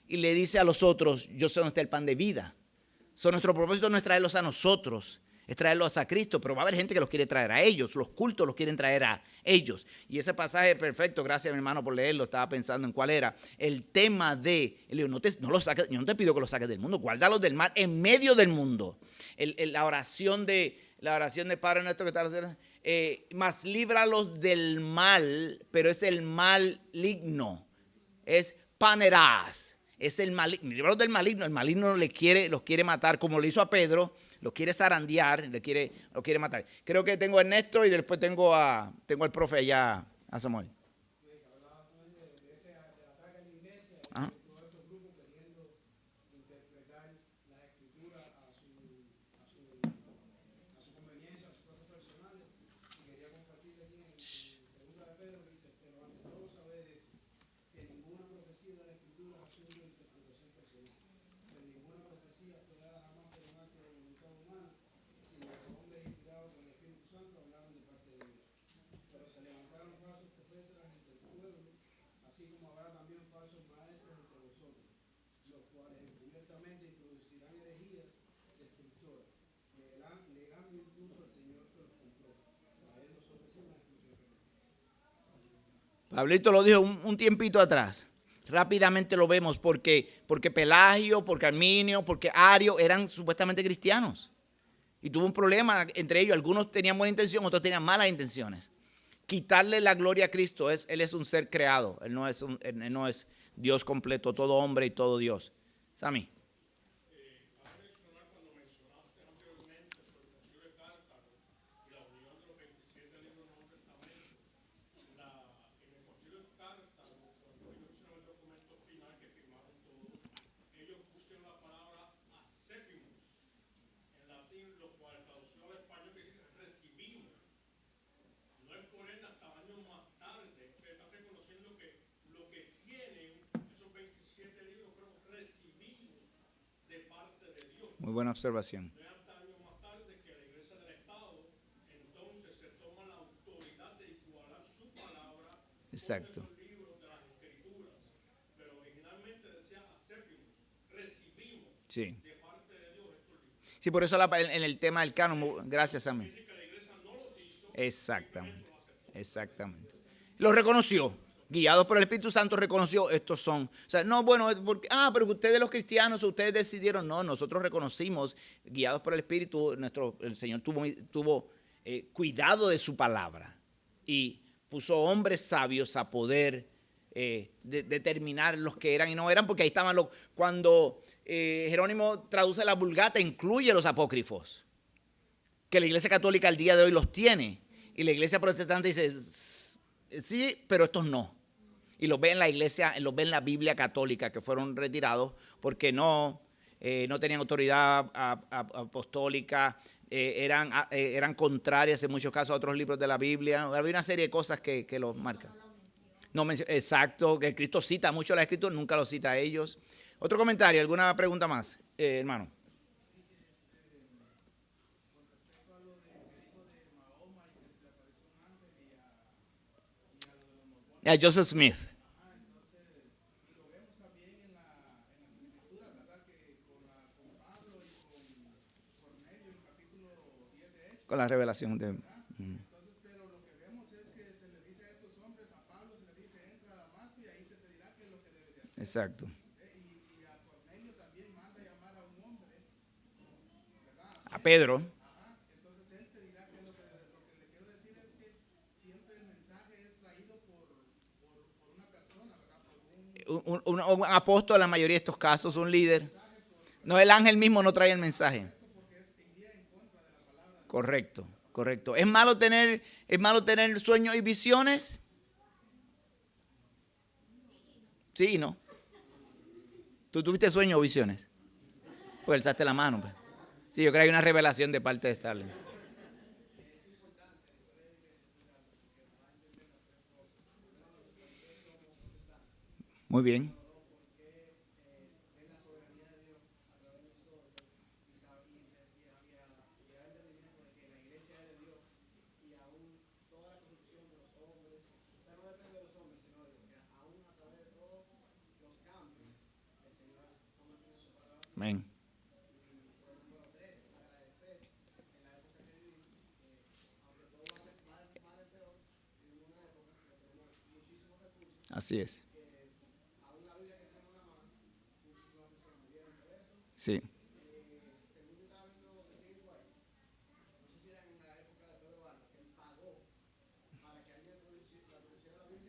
y le dice a los otros, yo sé dónde está el pan de vida. Nuestro propósito no es traerlos a nosotros, es traerlos a Cristo, pero va a haber gente que los quiere traer a ellos, los cultos los quieren traer a ellos. Y ese pasaje es perfecto, gracias mi hermano por leerlo, estaba pensando en cuál era. El tema de, yo no te pido que los saques del mundo, guárdalos del mal en medio del mundo. La oración de Padre Nuestro que está haciendo, más líbralos del mal, pero es el maligno, es panerás. Es el maligno, librados del maligno. El maligno los quiere matar, como lo hizo a Pedro, lo quiere zarandear, lo quiere matar. Creo que tengo a Ernesto y después tengo al profe allá, a Samuel. Ajá. Pablito lo dijo un tiempito atrás. Rápidamente lo vemos porque Pelagio, porque Arminio, porque Ario eran supuestamente cristianos. Y tuvo un problema entre ellos. Algunos tenían buena intención, otros tenían malas intenciones. Quitarle la gloria a Cristo, él es un ser creado. Él no es Dios completo, todo hombre y todo Dios. Sammy. Muy buena observación. Exacto. Sí. Sí, por eso en el tema del canon, gracias a mí. Exactamente. Exactamente. Lo reconoció. Guiados por el Espíritu Santo reconoció, estos son. O sea, no, bueno, porque, pero ustedes los cristianos, ustedes decidieron. No, nosotros reconocimos, guiados por el Espíritu, el Señor tuvo cuidado de su palabra y puso hombres sabios a poder determinar los que eran y no eran, porque ahí estaban cuando Jerónimo traduce la Vulgata, incluye los apócrifos, que la Iglesia Católica al día de hoy los tiene, y la Iglesia Protestante dice, sí, pero estos no. Y los ve en la Iglesia, los ve en la Biblia Católica, que fueron retirados porque no tenían autoridad apostólica, eran contrarias en muchos casos a otros libros de la Biblia. Había una serie de cosas que los marcan. Exacto, que Cristo cita mucho la Escritura, nunca lo cita a ellos. Otro comentario, ¿alguna pregunta más, hermano? Joseph Smith. Con la revelación de... Exacto. A Pedro. Un apóstol en la mayoría de estos casos, un líder. No, el ángel mismo no trae el mensaje. Correcto, correcto. ¿Es malo tener sueños y visiones? Sí y no. ¿Tú tuviste sueños o visiones? Pues alzaste la mano. Pues. Sí, yo creo que hay una revelación de parte de Stalin. Muy bien. Amén. Así es. Sí.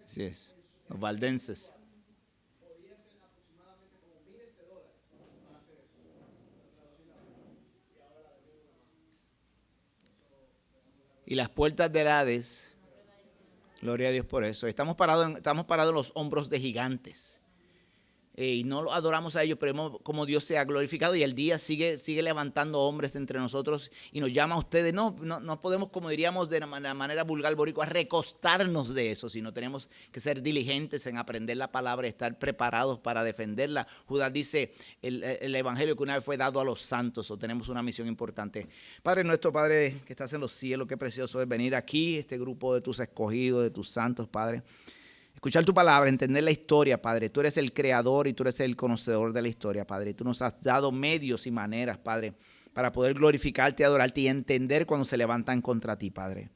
Así es. Los valdenses. Y las puertas del Hades, gloria a Dios por eso. Estamos parados en los hombros de gigantes. Y no lo adoramos a ellos, pero vemos como Dios se ha glorificado y el día sigue levantando hombres entre nosotros y nos llama a ustedes. No podemos, como diríamos de la manera vulgar boricua, recostarnos de eso, sino tenemos que ser diligentes en aprender la palabra y estar preparados para defenderla. Judas dice el evangelio que una vez fue dado a los santos, o tenemos una misión importante. Padre nuestro, Padre que estás en los cielos, qué precioso es venir aquí, este grupo de tus escogidos, de tus santos, Padre. Escuchar tu palabra, entender la historia, Padre. Tú eres el creador y tú eres el conocedor de la historia, Padre. Tú nos has dado medios y maneras, Padre, para poder glorificarte, adorarte y entender cuando se levantan contra ti, Padre.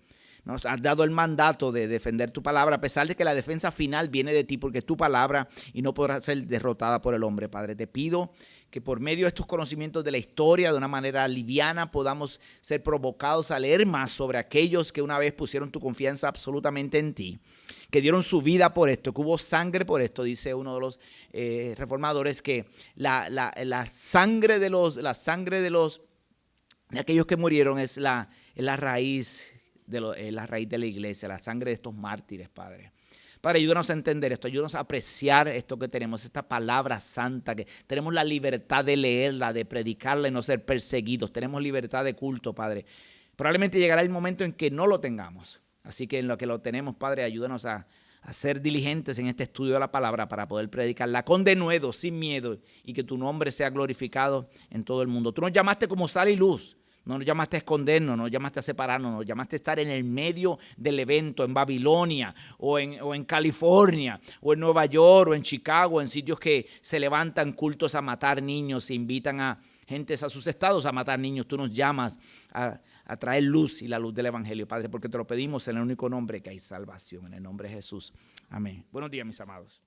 Nos has dado el mandato de defender tu palabra, a pesar de que la defensa final viene de ti, porque es tu palabra y no podrá ser derrotada por el hombre, Padre. Te pido que por medio de estos conocimientos de la historia, de una manera liviana, podamos ser provocados a leer más sobre aquellos que una vez pusieron tu confianza absolutamente en ti, que dieron su vida por esto, que hubo sangre por esto. Dice uno de los reformadores que la sangre de aquellos que murieron es la raíz de la iglesia, la sangre de estos mártires, Padre. Padre, ayúdanos a entender esto, ayúdanos a apreciar esto que tenemos, esta palabra santa, que tenemos la libertad de leerla, de predicarla y no ser perseguidos. Tenemos libertad de culto, Padre. Probablemente llegará el momento en que no lo tengamos. Así que en lo que lo tenemos, Padre, ayúdanos a ser diligentes en este estudio de la palabra para poder predicarla con denuedo, sin miedo, y que tu nombre sea glorificado en todo el mundo. Tú nos llamaste como sal y luz. No nos llamaste a escondernos, no nos llamaste a separarnos, nos llamaste a estar en el medio del evento, en Babilonia, o en California, o en Nueva York, o en Chicago, en sitios que se levantan cultos a matar niños, se invitan a gentes a sus estados a matar niños. Tú nos llamas a traer luz y la luz del evangelio, Padre, porque te lo pedimos en el único nombre que hay salvación, en el nombre de Jesús. Amén. Buenos días, mis amados.